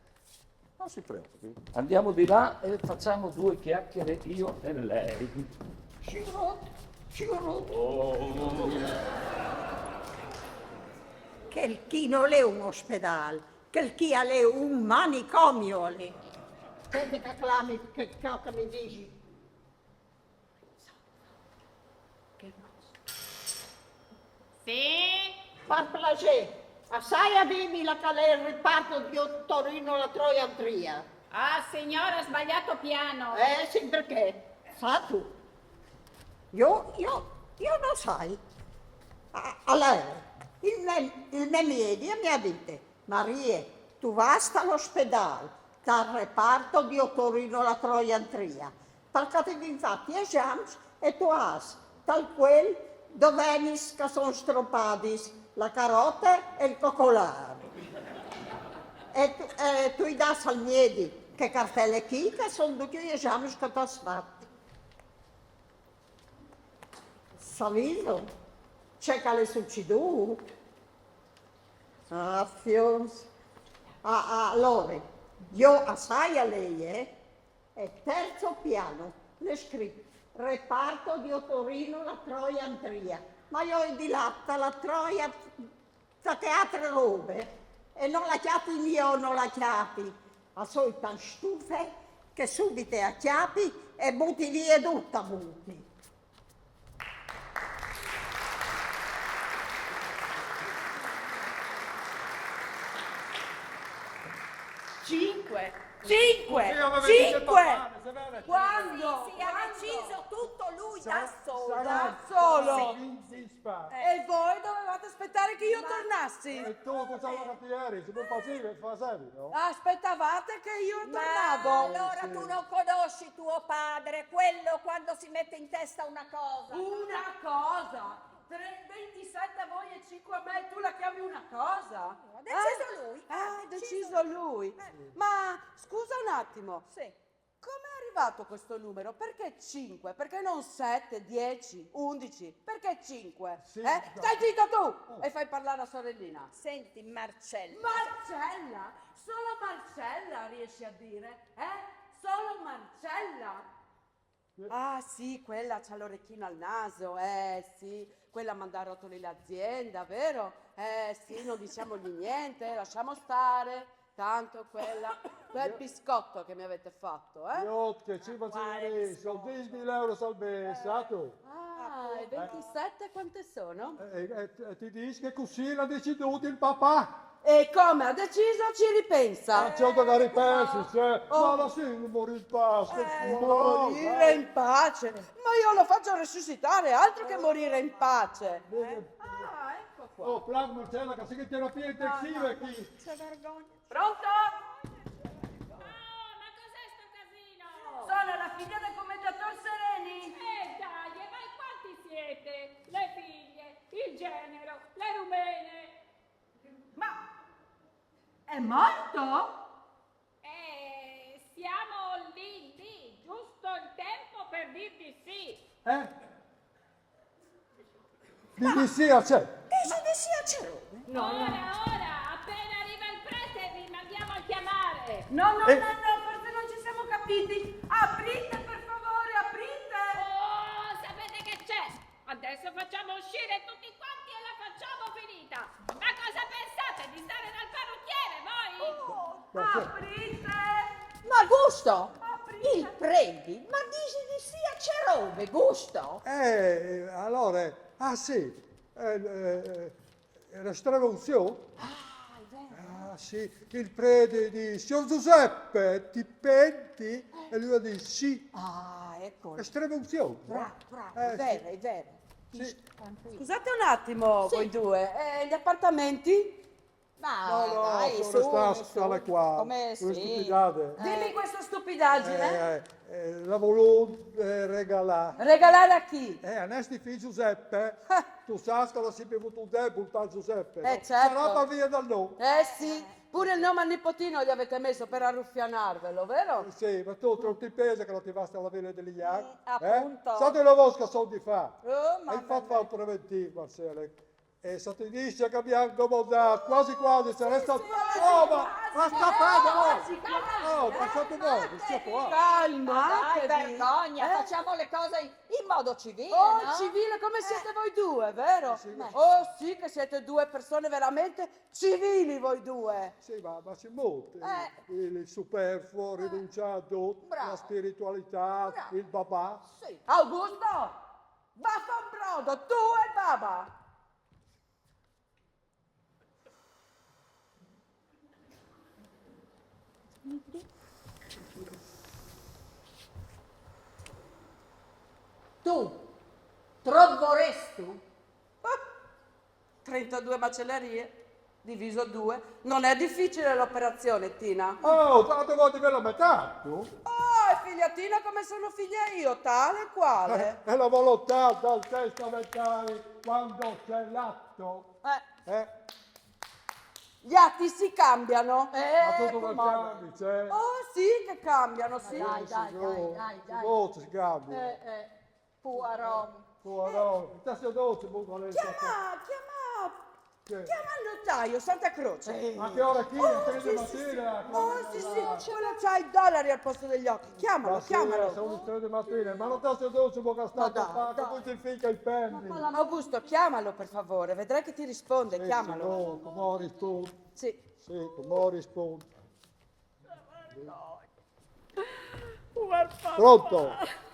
Non si preoccupi. Andiamo di là e facciamo 2 chiacchiere io e lei. che il chi non è un ospedale, che il chi è un manicomio lì. Senti che clami, che mi dici? Sì? Per piacere, assai a dirmi la qual è il riparto di Torino la Troiantria. Ah, signora, ha sbagliato piano. Sì, perché? Sa tu. Io non sai. Allora, il mio media mi ha detto, Maria, tu vas all'ospedale, dal reparto di Torino la Troiantria, perché ti viene fatti esami e tu hai tal quel dove che sono stroppati la carota e il coccolare. E tu gli dai al miedi che cartelle chi, che sono tutti gli esami che ti hai fatto. Savino, c'è che le succede? Ah, fios. Allora, io assai a lei, è terzo piano, le scritto, reparto di Torino la Troiantria, ma io ho di latta la Troia, da che altre robe, e non la chiapi io, non la chiapi, ma sono tan stufe che subito a chiapi e butti via tutta butti. Cinque! Quando? Si ha deciso tutto lui da solo. Da solo! Inzispa. E voi dovevate aspettare che io tornassi? E tu cosa volete ieri? Se non facevi, no? Aspettavate che io Ma tornavo? allora tu non conosci tuo padre, quello quando si mette in testa una cosa. Una cosa! 27 a voi e 5 a me, tu la chiami una cosa? Ha deciso lui. Ha deciso lui. Ma scusa un attimo, Sì. com'è arrivato questo numero? Perché 5? Perché non 7, 10, 11? Perché 5? Sì, Stai zitto tu e fai parlare la sorellina. Senti Marcello. Marcella? Solo Marcella riesci a dire? Solo Marcella? Ah sì, quella c'ha l'orecchino al naso, sì, quella manda a rotoli l'azienda, vero? Sì, non diciamogli niente, lasciamo stare, tanto quel biscotto che mi avete fatto, Io che ci facevi, sono 10.000 euro al mese, a tu. Ah, e 27 quante sono? E ti dici che così l'ha deciduto il papà. E come ha deciso ci ripensa. C'è da ripensi, cioè, ma la sì, morì in pace. Morire in pace, ma io lo faccio resuscitare, altro che morire in pace. Ah, ecco qua. Oh, Frank Marcella, che sei che terapia intensiva qui. C'è vergogna. Pronto? Oh, ma cos'è sto casino? Sono la figlia del commendator Sereni. Dai, ma in quanti siete? Le figlie, il genero, le rumene. Ma è morto? Siamo lì, giusto il tempo per dirvi sì. BBC a c'è. Ora, appena arriva il prete vi mandiamo a chiamare. No, forse non ci siamo capiti. Aprite, per favore, aprite. Oh, sapete che c'è? Adesso facciamo uscire tutti quanti e la facciamo finita. Ma cosa pensate di stare dal parrucchiere voi? Aprite. Ma gusto, Aprite. il prendi, ma dici di sì a Cerove, gusto? Allora, sì, la stravoluzione. Ah, sì, il prete di Signor Giuseppe, ti penti? E lui dice sì, Ah, ecco, la stravoluzione. bravo, Eh, è vero, è vero. Sì. Scusate un attimo, voi due. Gli appartamenti? Ma No, dai, sono su, stare qua, come quelle sì. stupidate. Dimmi questa stupidaggine. La volevo regalare. Regalare a chi? A nostro figlio Giuseppe, tu sai che l'ha sempre avuto un debole a Giuseppe. No? Certo. Sarà per via dal nome. Sì, pure il nome al nipotino gli avete messo per arruffianarvelo, vero? Sì, ma tu non ti pensi che non ti basta la vela degli anni? appunto. State la vostra soldi fa. Oh, Hai fatto il preventivo, Marcella. E state dice che abbiamo comodato, quasi quasi, se resta... Oh, ma sta freddo! Oh, ma state voi, sto qua. Calma, Dai, che vergogna, di- facciamo le cose in modo civile, Oh, no? civile come siete voi due, vero? Sì. Oh, sì, che siete due persone veramente civili voi due. Sì, ma c'è molto. Il superfluo, rinunciato, Bravo. la spiritualità, Bravo. il babà. Sì. Augusto, vaffanbrodo, tu e baba. Tu troveresti 32 macellerie, diviso 2. Non è difficile l'operazione, Tina. Oh, quante volte ve l'ho metà, tu? Oh, è figliatina come sono figlia io, tale e quale. È la volontà dal testamentare quando c'è l'atto. Gli atti si cambiano. Ma tutto come che cambi, c'è. Oh, sì, che cambiano, sì. Dai. Molto si cambia. Puaron. Fuori, ti sei dolce, buco Chiama il notaio, Santa Croce. A che ora chi? Oh, 3 di sì, mattina? Oh, sì, quello c'ha i dollari al posto degli occhi. Chiamalo, chiamalo. Sono le 3 di mattina, ma non ti sei dolce, buco stato dai, fatto, poi ti fica i penny. Augusto, chiamalo per favore, vedrai che ti risponde, chiamalo. No, come rispondo? Sì. Sì, come rispondo? Pronto?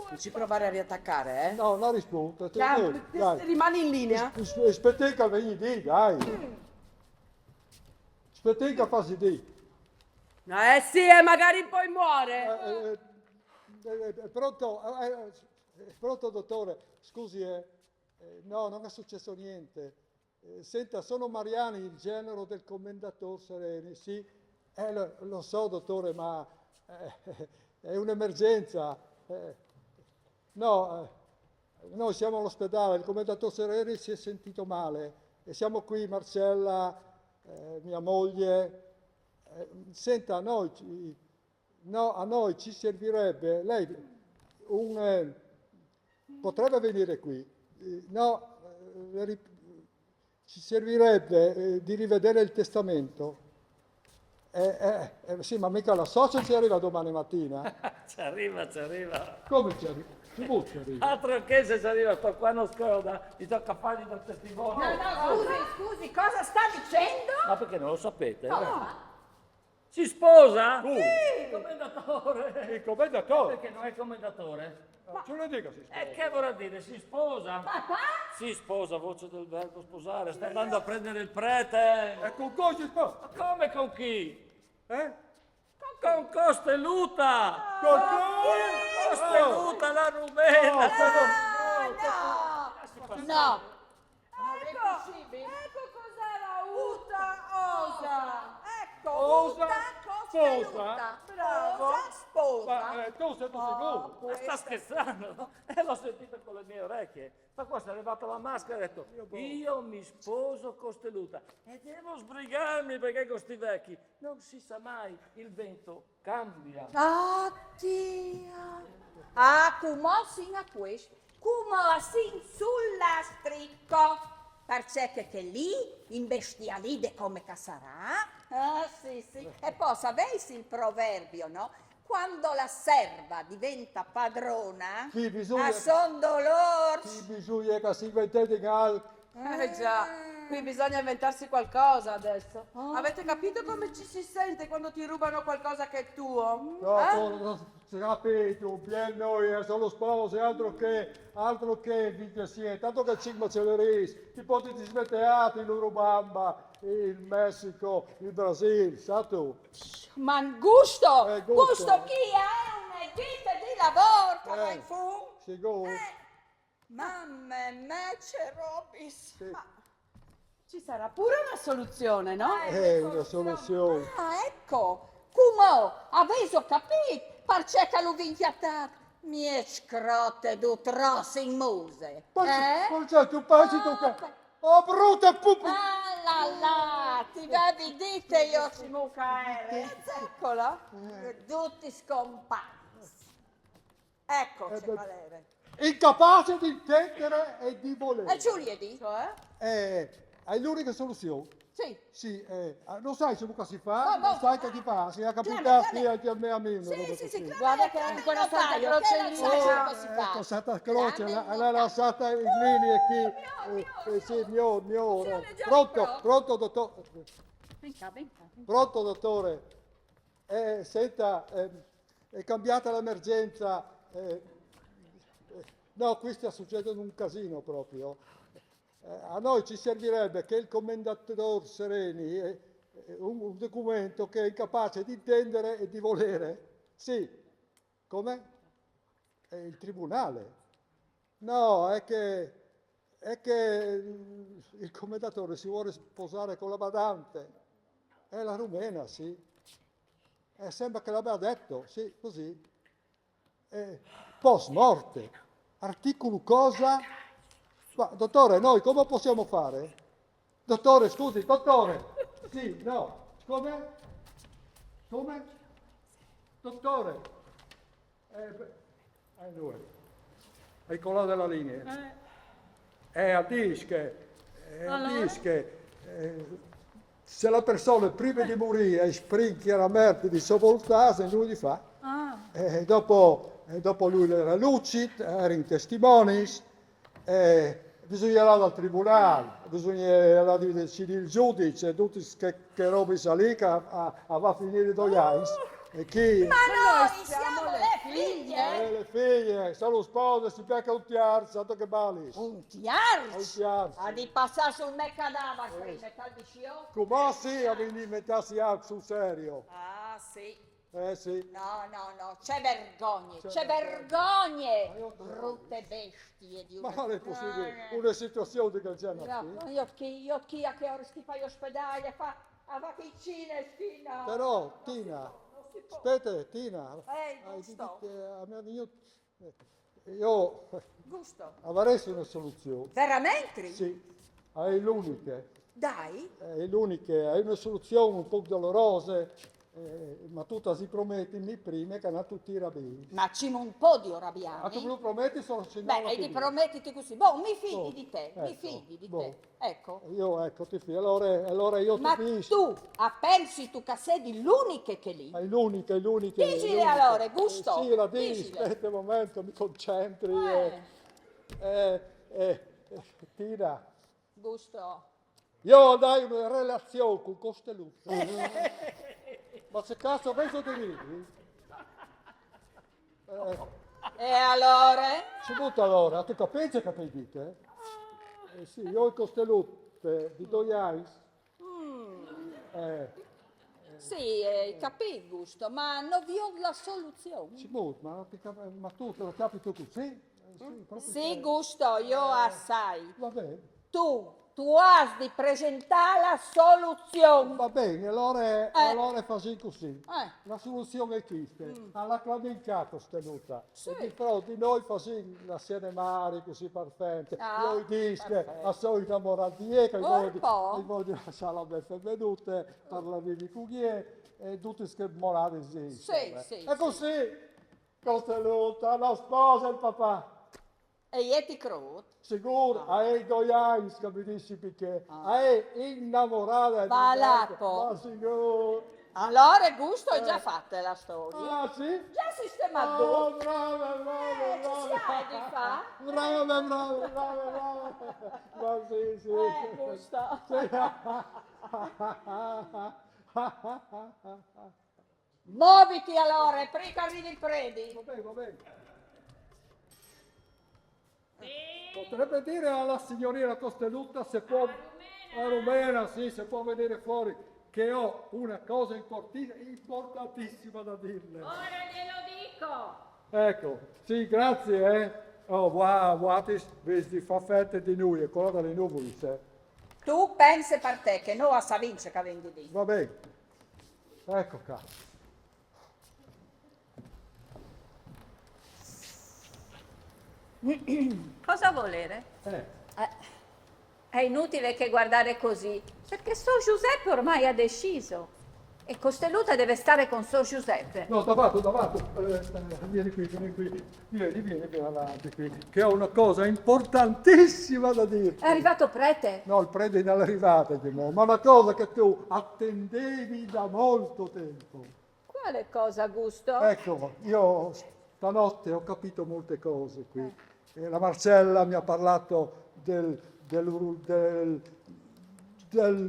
Non ci provare a riattaccare, eh? No, non rispondo. Rimani in linea. Aspetti che vieni di, dai. Aspetti che fassi di. Sì, magari poi muore. Pronto dottore, scusi, no, non è successo niente. Senta, sono Mariani, il genero del commendatore Sereni, sì, lo so dottore, ma è un'emergenza. No, noi siamo all'ospedale, il commendatore Sereni si è sentito male e siamo qui, Marcella, mia moglie. Senta, a noi ci servirebbe, lei potrebbe venire qui, ci servirebbe di rivedere il testamento. Sì, ma mica la socia ci arriva domani mattina. Ci arriva. Come ci arriva? Ci arriva? Altro che se ci arriva, sto qua non scoda, mi tocca fargli da testimone. Scusi, cosa sta dicendo? Ma perché non lo sapete? Si sposa? Sì. Il commendatore. Il commendatore? Perché non è commendatore? Ce lo dica, si sposa. E che vorrà dire? Si sposa? Si sposa, voce del verbo sposare. Sta andando a prendere il prete. E con cosa si sposa? Ma come con chi? Con Costelluta! Costelluta, la rumena! No. Ecco cos'era Uta Osa. Ecco, Osa, Costelluta. Bravo. Sposa. Ma tu sei sicuro? Ma sta scherzando? No? L'ho sentito con le mie orecchie. Ma qua si è arrivata la maschera e ha detto io mi sposo Costelluta e devo sbrigarmi perché con sti vecchi non si sa mai, il vento cambia. Come sin a questo, come sin sulla stricco. Perché che lì, in bestialide come che sarà? Sì. E poi sapessi il proverbio, no? Quando la serva diventa padrona, Sì, bisogna- a son dolor. Sì, bisogna che si mettete in alto. Già, qui bisogna inventarsi qualcosa adesso. Avete capito come ci si sente quando ti rubano qualcosa che è tuo? No, si capito, per noi è solo spose, altro che vite siete, tanto che 5 celeris, ti potete smettere in Urubamba, il Messico, il Brasile, sa tu? Ma gusto, Gusto. gusto chi ha una vita di lavoro, che vai fu? Sicuro? Mamma mia, c'è Robis. Sì. Ci sarà pure una soluzione, no? È una soluzione. Ecco, come avete capito? Perché lo vinchiatate? Mie scrotte du trosse in muse. Forse tu pensi tu che... Oh, brutta pupa! La, ti vedi dite io ci mucaere. Eccola. Tutti scomparsi. Ecco, c'è Valere. incapace di intendere e di volere. E Giuliedi? Cioè? È l'unica soluzione. Sì. Sì, non sai come si fa, No, non sai che ti fa, si è Chiama, capitato chiama. anche a me a me. Sì, Guarda che in quella Santa Croce lì. Ecco, Santa Croce, l'ha lasciata in linea qui. Sì, mio. Pronto, dottor. Venga. Pronto, dottore. Senta, è cambiata l'emergenza. No, qui sta succedendo un casino proprio. A noi ci servirebbe che il commendatore Sereni un documento che è incapace di intendere e di volere. Sì, come? È il tribunale. No, è che il commendatore si vuole sposare con la badante. È la rumena, sì. Sembra che l'abbia detto, sì, così. Post morte. Articolo cosa? Ma, dottore, noi come possiamo fare? Dottore, scusi, dottore. Sì, no. Come? Dottore. Lui. È quello della linea. Dice che se la persona prima di morire esprime chiaramente di sua volontà, se lui li fa. Dopo lui era lucido, era in testimonies, bisogna andare al tribunale, bisogna andare a decidere il giudice, tutti che robe salì che va a finire due anni. E chi? Ma noi siamo le figlie. Le figlie, sono spose, si becca un tiar, santo che balis. Un tiarci? Un tiar, Ha sì. di passare sul me cadavere prima, tal di scio? Come sì, a venire inventarsi anche sul serio. Ah, sì. Sì. No, c'è vergogne, C'è c'è vergogna. vergogne. Brutte bestie di Ma una... non è possibile, una situazione del genere. Io chi a che ora sti fai ospedale, fa a vaccine fino. Però, Tina, aspetta, Tina, Gusto. io Gusto. avrei una soluzione. Veramente? Sì, è l'unica. Dai. È l'unica, è una soluzione un po' dolorosa, ma tu si prometti prima che non tutti bene. Ma ci un po' di Ma orabiani. tu me lo prometti solo se Beh, e ti promettiti così. Boh, mi fidi di te, mi ecco, fidi di boh. te. Ecco. Io, ecco, ti fido. Allora io Ma ti dico. tu, pensi tu che sei l'unica che lì? È l'unica. Dicile allora, Gusto. Sì, la dici, Dicile. aspetta un momento, mi concentri. Tina, Gusto. io andai in una relazione con Costelluccio. Ma se cazzo penso ti dici? E allora? Si butta allora, tu capisci che ti dite? Sì, io e Costelluccio di 2 anni. Sì, capì, Gusto, ma non vi ho la soluzione. Si butta, ma tu te lo capito così? Sì, proprio Sì, Gusto, io assai. Va bene. Tu hai di presentare la soluzione. Va bene, allora facciamo così. La soluzione esiste. Alla clavica Costelluccia. Sì. E di fronte di noi facciamo la scena mare così perfetta. Ah, Noi dischi, perfetto. a solita morandie, che Un po'. voglio lasciare la benvenute, parlare di cuglie e tutte che morate sì. Sì. E così, Costelluccia, la sposa e il papà. E io ti credo. Sicuro, hai 2 anni che mi dici perché, hai innamorata di Balapo. ma sicuro. Allora, Gusto, hai già fatta la storia. Ah, sì? Già sistemato. Oh, brava. Ci sai di fa? Brava. Ma sì. Gusto. Muoviti allora, prima che arrivi il predi. Va bene. Potrebbe dire alla signorina Costelluccia se può, la rumena, sì, se può venire fuori, che ho una cosa importantissima da dirle. Ora glielo dico. Ecco, sì, grazie, Oh, guarda, vedi, fa fette di noi, è quello delle nuvole, Tu pensi per te che noi a vince che vendi lì. Va bene. Ecco qua. Cosa volere? Eh, È inutile che guardare così, perché sto Giuseppe ormai ha deciso. E Costelluta deve stare con Sor Giuseppe. No, davanti. Vieni qui. Vieni avanti qui. Che ho una cosa importantissima da dirti. È arrivato prete? No, il prete non è arrivato, ma una cosa che tu attendevi da molto tempo. Quale cosa, Augusto? Ecco, io stanotte ho capito molte cose qui. La Marcella mi ha parlato del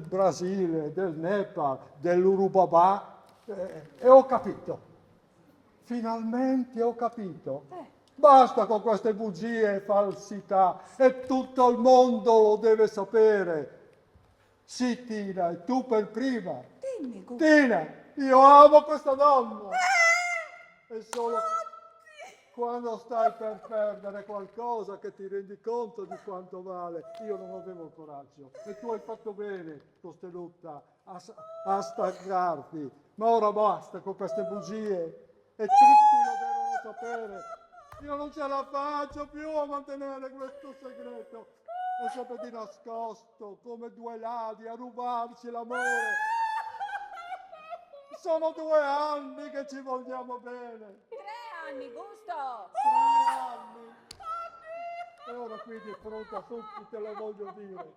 Brasile, del Nepal, dell'Urubaba e ho capito. Finalmente ho capito. Basta con queste bugie e falsità e tutto il mondo lo deve sapere. Sì, Tina, e tu per prima. Dimmi, Augusto. Tina, io amo questa donna. È solo quando stai per perdere qualcosa che ti rendi conto di quanto vale. Io non avevo il coraggio e tu hai fatto bene, Costelluta, a staccarti. Ma ora basta con queste bugie e tutti lo devono sapere. Io non ce la faccio più a mantenere questo segreto. È sempre di nascosto, come due ladri, a rubarci l'amore. Sono 2 anni che ci vogliamo bene. 3 anni, Gusto! 3 anni. E ora qui di fronte a tutti te lo voglio dire.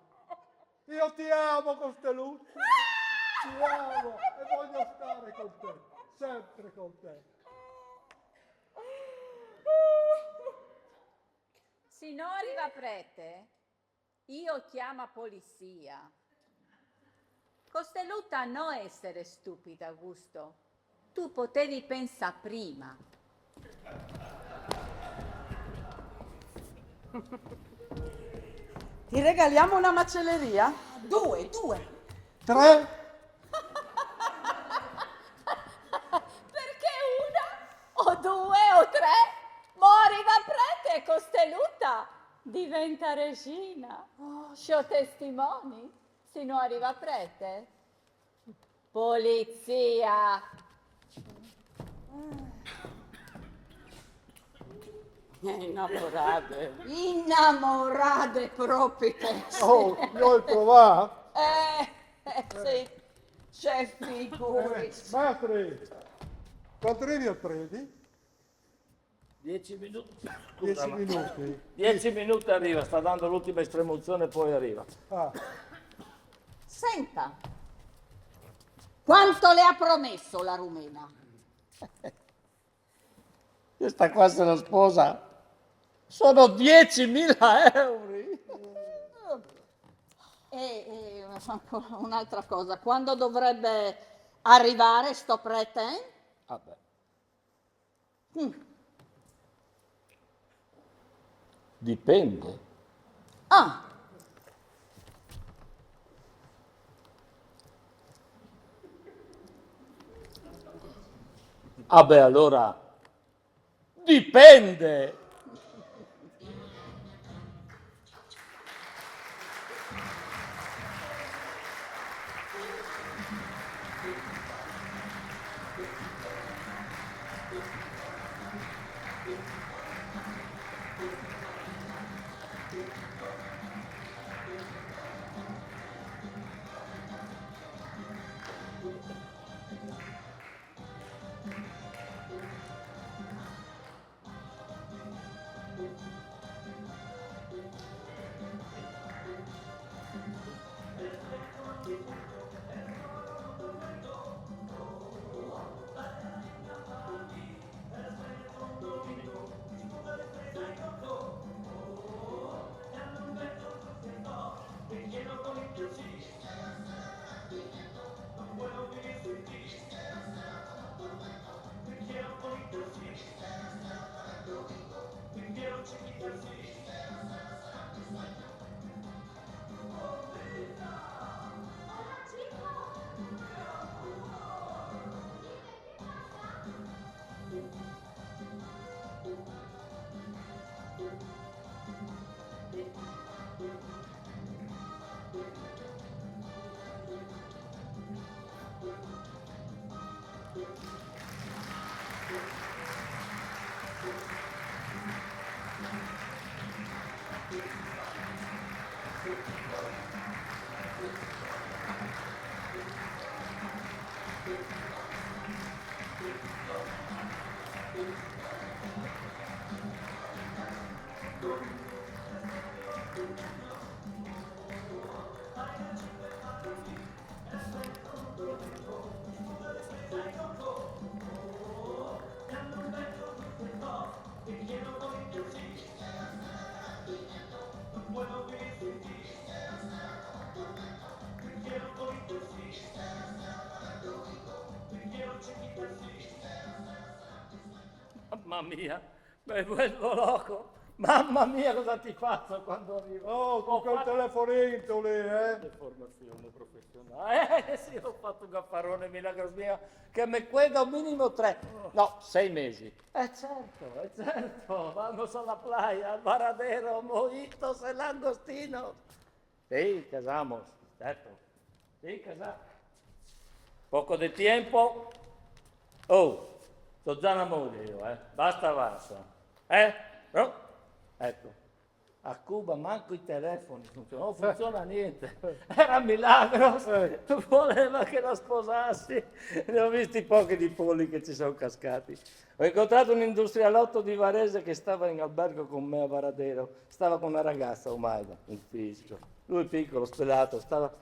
Io ti amo, Costelluta. Ti amo e voglio stare con te. Sempre con te. Signori va prete, io chiamo polizia. Costelluta non essere stupida, Augusto. Tu potevi pensare prima. Ti regaliamo una macelleria? 2. 3? Perché 1 o 2 o 3? Mori va prete e Costelluta diventa regina. Oh, c'ho testimoni? Signori va prete? Polizia! Innamorate. Innamorate proprio te. Oh, io provato. Sì, c'è figuri. Maestri, quanto arrivi al predi? 10 minuti. 10 minuti. 10 minuti arriva, sta dando l'ultima estremozione e poi arriva. Ah, Senta, quanto le ha promesso la rumena? Questa qua se la sposa. Sono 10.000 euro. E un'altra cosa, quando dovrebbe arrivare sto prete? Vabbè. Dipende. Ah, Vabbè, allora dipende. Mamma mia, mi vuelvo loco. Mamma mia, cosa ti faccio quando arrivo? Oh, con quel telefonino lì, Formazione professionale. Sì, ho fatto un gaffarone milagros mio che mi queda un minimo 6 mesi. Certo, vamos alla playa, al Varadero, mojitos e langostino. Sí, casamos, certo. Sí, casamos. Poco di tempo. Oh, sto già una moglie io, basta. No? Ecco, a Cuba manco i telefoni funzionano, non funziona niente. Era Milagros, voleva che la sposassi. Ne ho visti pochi di polli che ci sono cascati. Ho incontrato un industrialotto di Varese che stava in albergo con me a Varadero. Stava con una ragazza, Omaida, un fisico. Lui piccolo, spelato,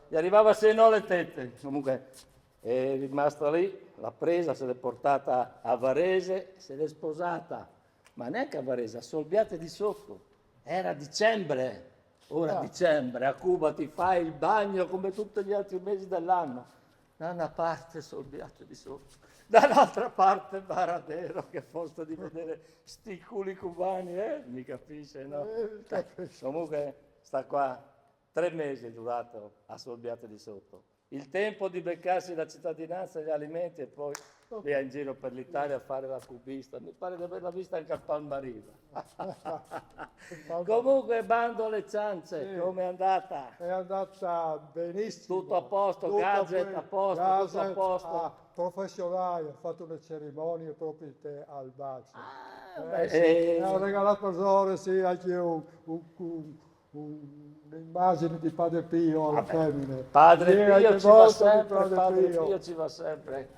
gli arrivava se no le tette. Comunque è rimasta lì, l'ha presa, se l'è portata a Varese, se l'è sposata. Ma neanche a Varese, a Solbiate di sotto. Era dicembre, ora dicembre, a Cuba ti fai il bagno come tutti gli altri mesi dell'anno. Da una parte Solbiate di sotto, dall'altra parte Varadero, che posto di vedere sti culi cubani, mi capisce, no? Comunque sta qua 3 mesi è durato a Solbiate di sotto. Il tempo di beccarsi la cittadinanza e gli alimenti e poi via in giro per l'Italia a fare la cubista. Mi pare di averla vista anche a Palmariva. Comunque, bando alle ciance, Sì. come è andata? È andata benissimo. Tutto a posto, gadget a posto, tutto a posto. Professionale, ho fatto le cerimonie proprio al bacio. Beh, Ho regalato a Zore, sì, anche un'immagine di Padre Pio alle femmine. Padre Sì, Pio anche ci va molto di sempre, Padre Pio ci va sempre.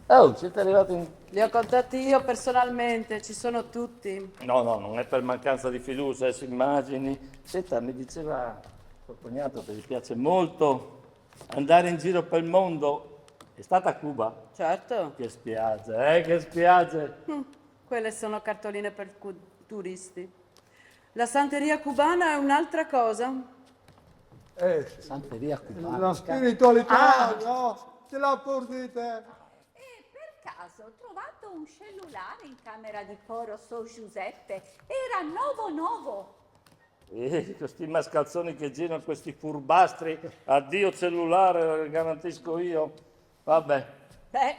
Oh, siete arrivati in... Li ho contatti io personalmente, ci sono tutti. No, non è per mancanza di fiducia, su immagini. Senta, mi diceva suo cognato che gli piace molto andare in giro per il mondo. È stata a Cuba? Certo, Che spiagge, che spiagge! quelle sono cartoline per turisti. La santeria cubana è un'altra cosa. Santeria cubana. La spiritualità, no? Ce l'ha pur dite. E per caso ho trovato un cellulare in camera di coro su Giuseppe. Era nuovo. Questi mascalzoni che girano, questi furbastri, addio cellulare, garantisco io. Vabbè, Beh,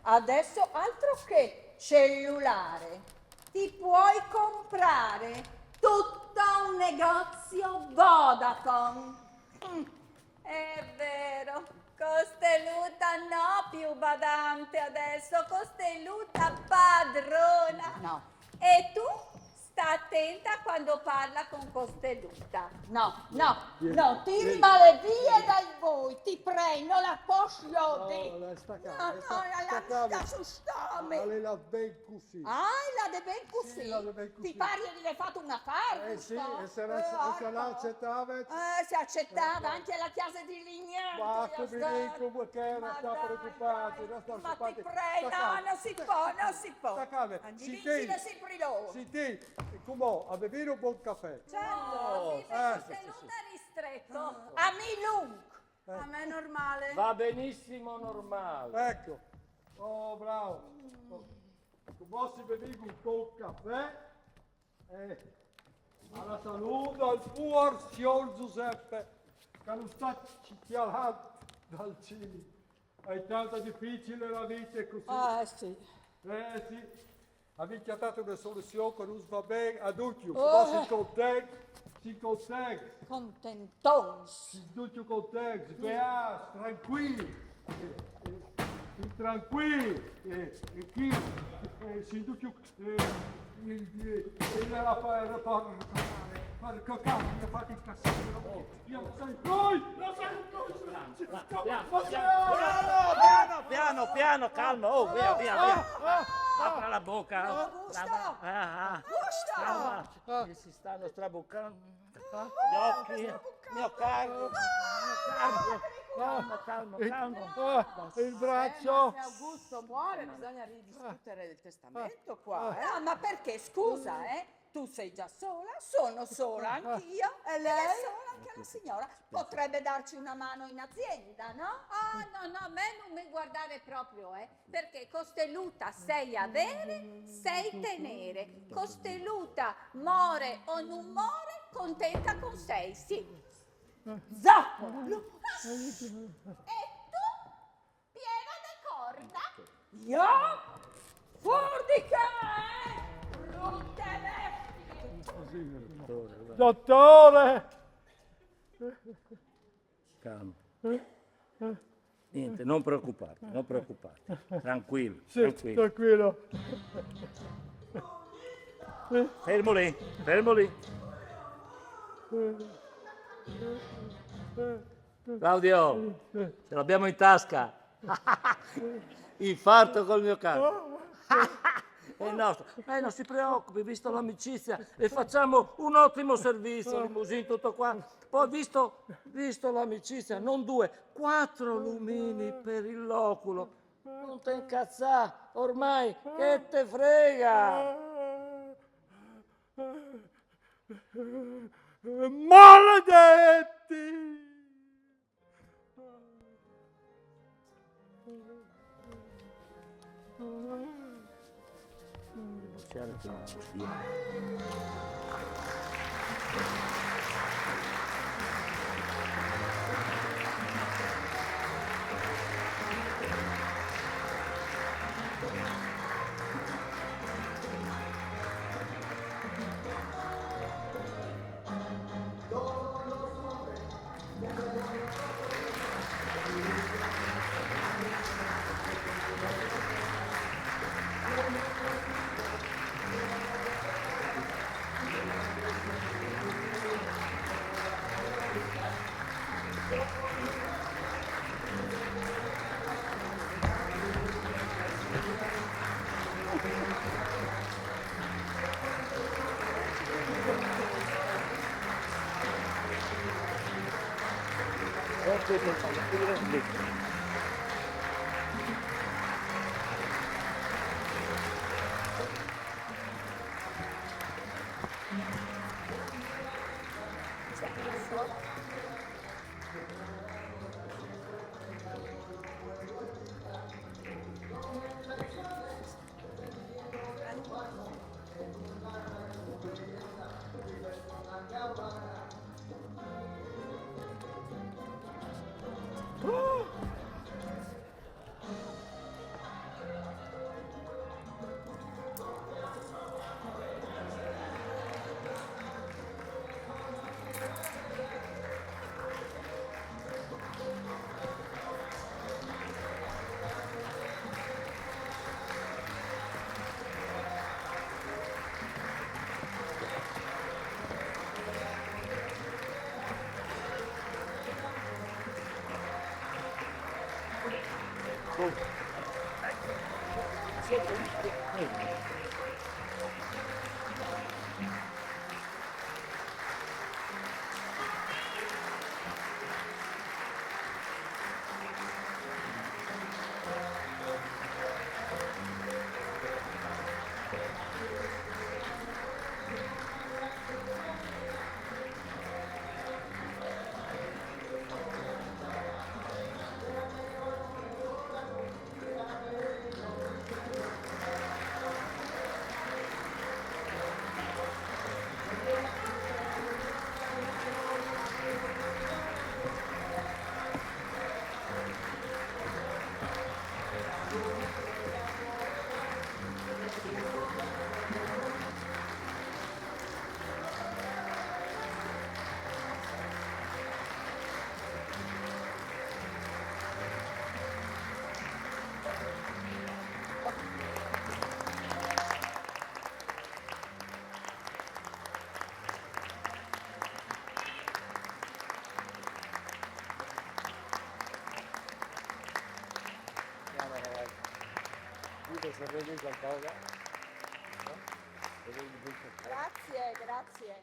adesso altro che cellulare. Ti puoi comprare tutto un negozio Vodafone. È vero, Costelluta no più badante adesso, Costelluta padrona. No. E tu sta attenta quando parla con Costelluta. No, ti rimane via dai voi, ti prego, la posso No, la la mica su stome. Lei la ben così. La de ben così. Sì, la de ben così. Ti pare di aver fatto una farsa? Sì, e se la accettava... Si accettava anche la chiesa di Lignano. Ma come dico che non sta preoccupato, non sta Ma ti preoccupato. prego, no, non si può. Sta calma. Divincile sempre loro. Senti, come a bere un buon caffè. Certo, vive Costelluta ristretto. A Milung. A me è normale. va benissimo normale. Ecco. Oh, bravo. Come si beve un buon caffè? Alla salute al tuo signor Giuseppe, che non sta chialato dal cielo. È tanto difficile la vita così. Sì. Sì. Avete dato una soluzione che non va bene a tutti. Ma si contenti. Contentons. Si tutti contenti, beati, tranquilli. Tranquilli. E chi? Si tutti... la Fate cacao, mi fate incassare. Io sei voi! Lo sei Piano, calma, oh, via. Apra la bocca. Augusto! Calma, che si stanno strabuccando. Gli occhi, mio caro. Calma. Il braccio. Se Augusto muore bisogna ridiscutere il testamento qua, eh? Ah, ma perché? Scusa, Tu sei già sola, sono sola anch'io. E lei? È sola anche la signora. Potrebbe darci una mano in azienda, no? Ah, no, a me non mi guardare proprio, perché costelluta sei avere, sei tenere. Costelluta more o non more, contenta con sei, sì. Zappola! E tu, piena di corda? Io? Fordica! Brutte bestie! Dottore! Calma. Niente, non preoccuparti. Tranquillo. Sì, tranquillo. Fermo lì. Claudio, ce l'abbiamo in tasca. Infarto col mio cane. È il nostro. Non si preoccupi, visto l'amicizia, le facciamo un ottimo servizio, limousine, tutto qua. Poi visto l'amicizia, non 2, 4 lumini per il loculo. Non te incazzà, ormai che te frega. Maledetti! Grazie, sapete qualcosa? Grazie.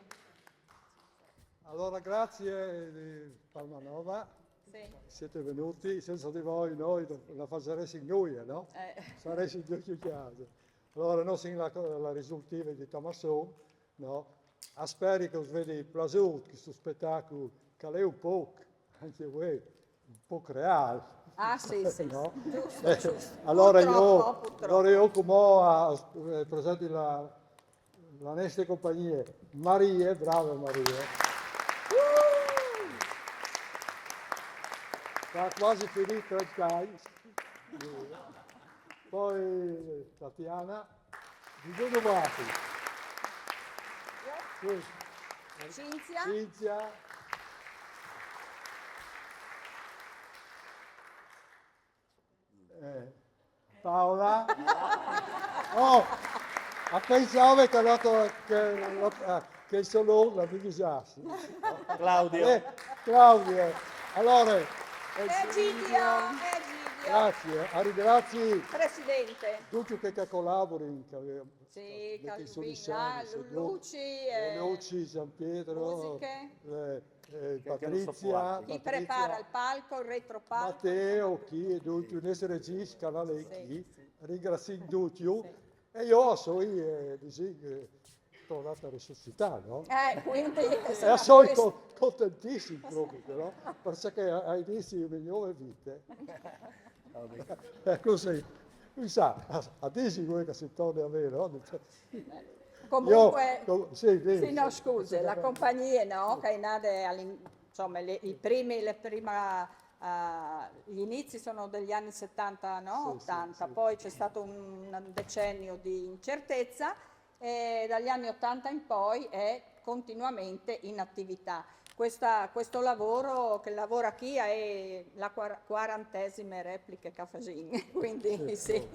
Allora, grazie di Palmanova. Sì. Siete venuti, senza di voi noi la faremmo noi, no? Saresti due chiacchiere. Allora, noi siamo la risultativa di Tommaso, no? Spero che vi vedi piaciuto questo spettacolo, che è un po', anche voi, un po' reale. Ah sì, No? giusto. Allora Purtroppo. io come presento la nostra compagnia, Maria, brava Maria. Sta quasi finito il CAI. Poi Tatiana, bisogna guardare. Cinzia. Paola. Oh, attenzione che sono la disastro. Claudio. Claudio. Allora, Egidio. grazie, ringrazio Presidente. tutti che collaborano. Sì, Metti su di Calvina, Sani, Luci, San Pietro, musiche. Patrizia, Chi prepara il palco, il retropalco. Matteo, chi è tutti, un essere regista, canale chi, ringrazio tutti. E io sono tornato a risuscitare, no? Quindi E sono contentissimo proprio, no? Perché hai inizi di nuove vite. È così. Mi sa, adesso voi che si torna a me, no? comunque, Sì, no, scusi, la compagnia, no, che è nata, insomma, gli inizi sono degli anni 70, no? 80, poi c'è stato un decennio di incertezza e dagli anni 80 in poi è continuamente in attività. Questo lavoro che lavora qui è la 40ª replica che facciamo, quindi sì.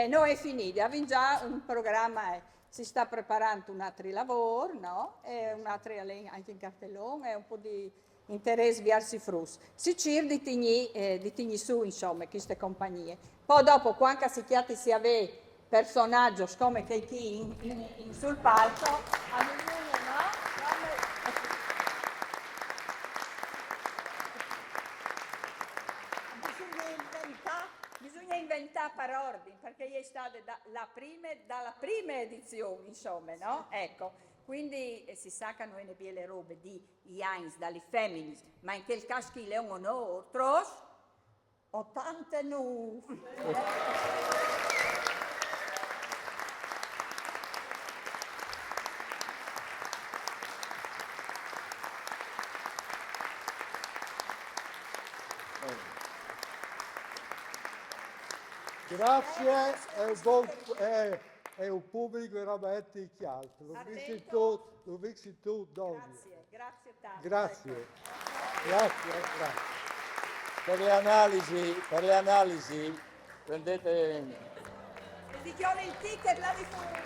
Noi è finito, abbiamo già un programma, si sta preparando un altro lavoro, no? E un altro anche in cartellone, e un po' di interesse verso i frus. Si cerca di tenere su, insomma, queste compagnie. Poi dopo, quando si chiama si aveva personaggi come che qui sul palco, a ognuno, no? Bisogna inventare per ordine, perché è stata dalla prima edizione, insomma, no? Ecco, quindi si sa che noi ne abbiamo le robe di Heinz, dalle femmine, ma in quel caso chi le hanno otros, 89. Grazie, è un pubblico veramente chiaro. L'ho visto tu, Donny. Grazie tanto. Grazie. Per le analisi, prendete... Vi chiedo il ticket là di fuori.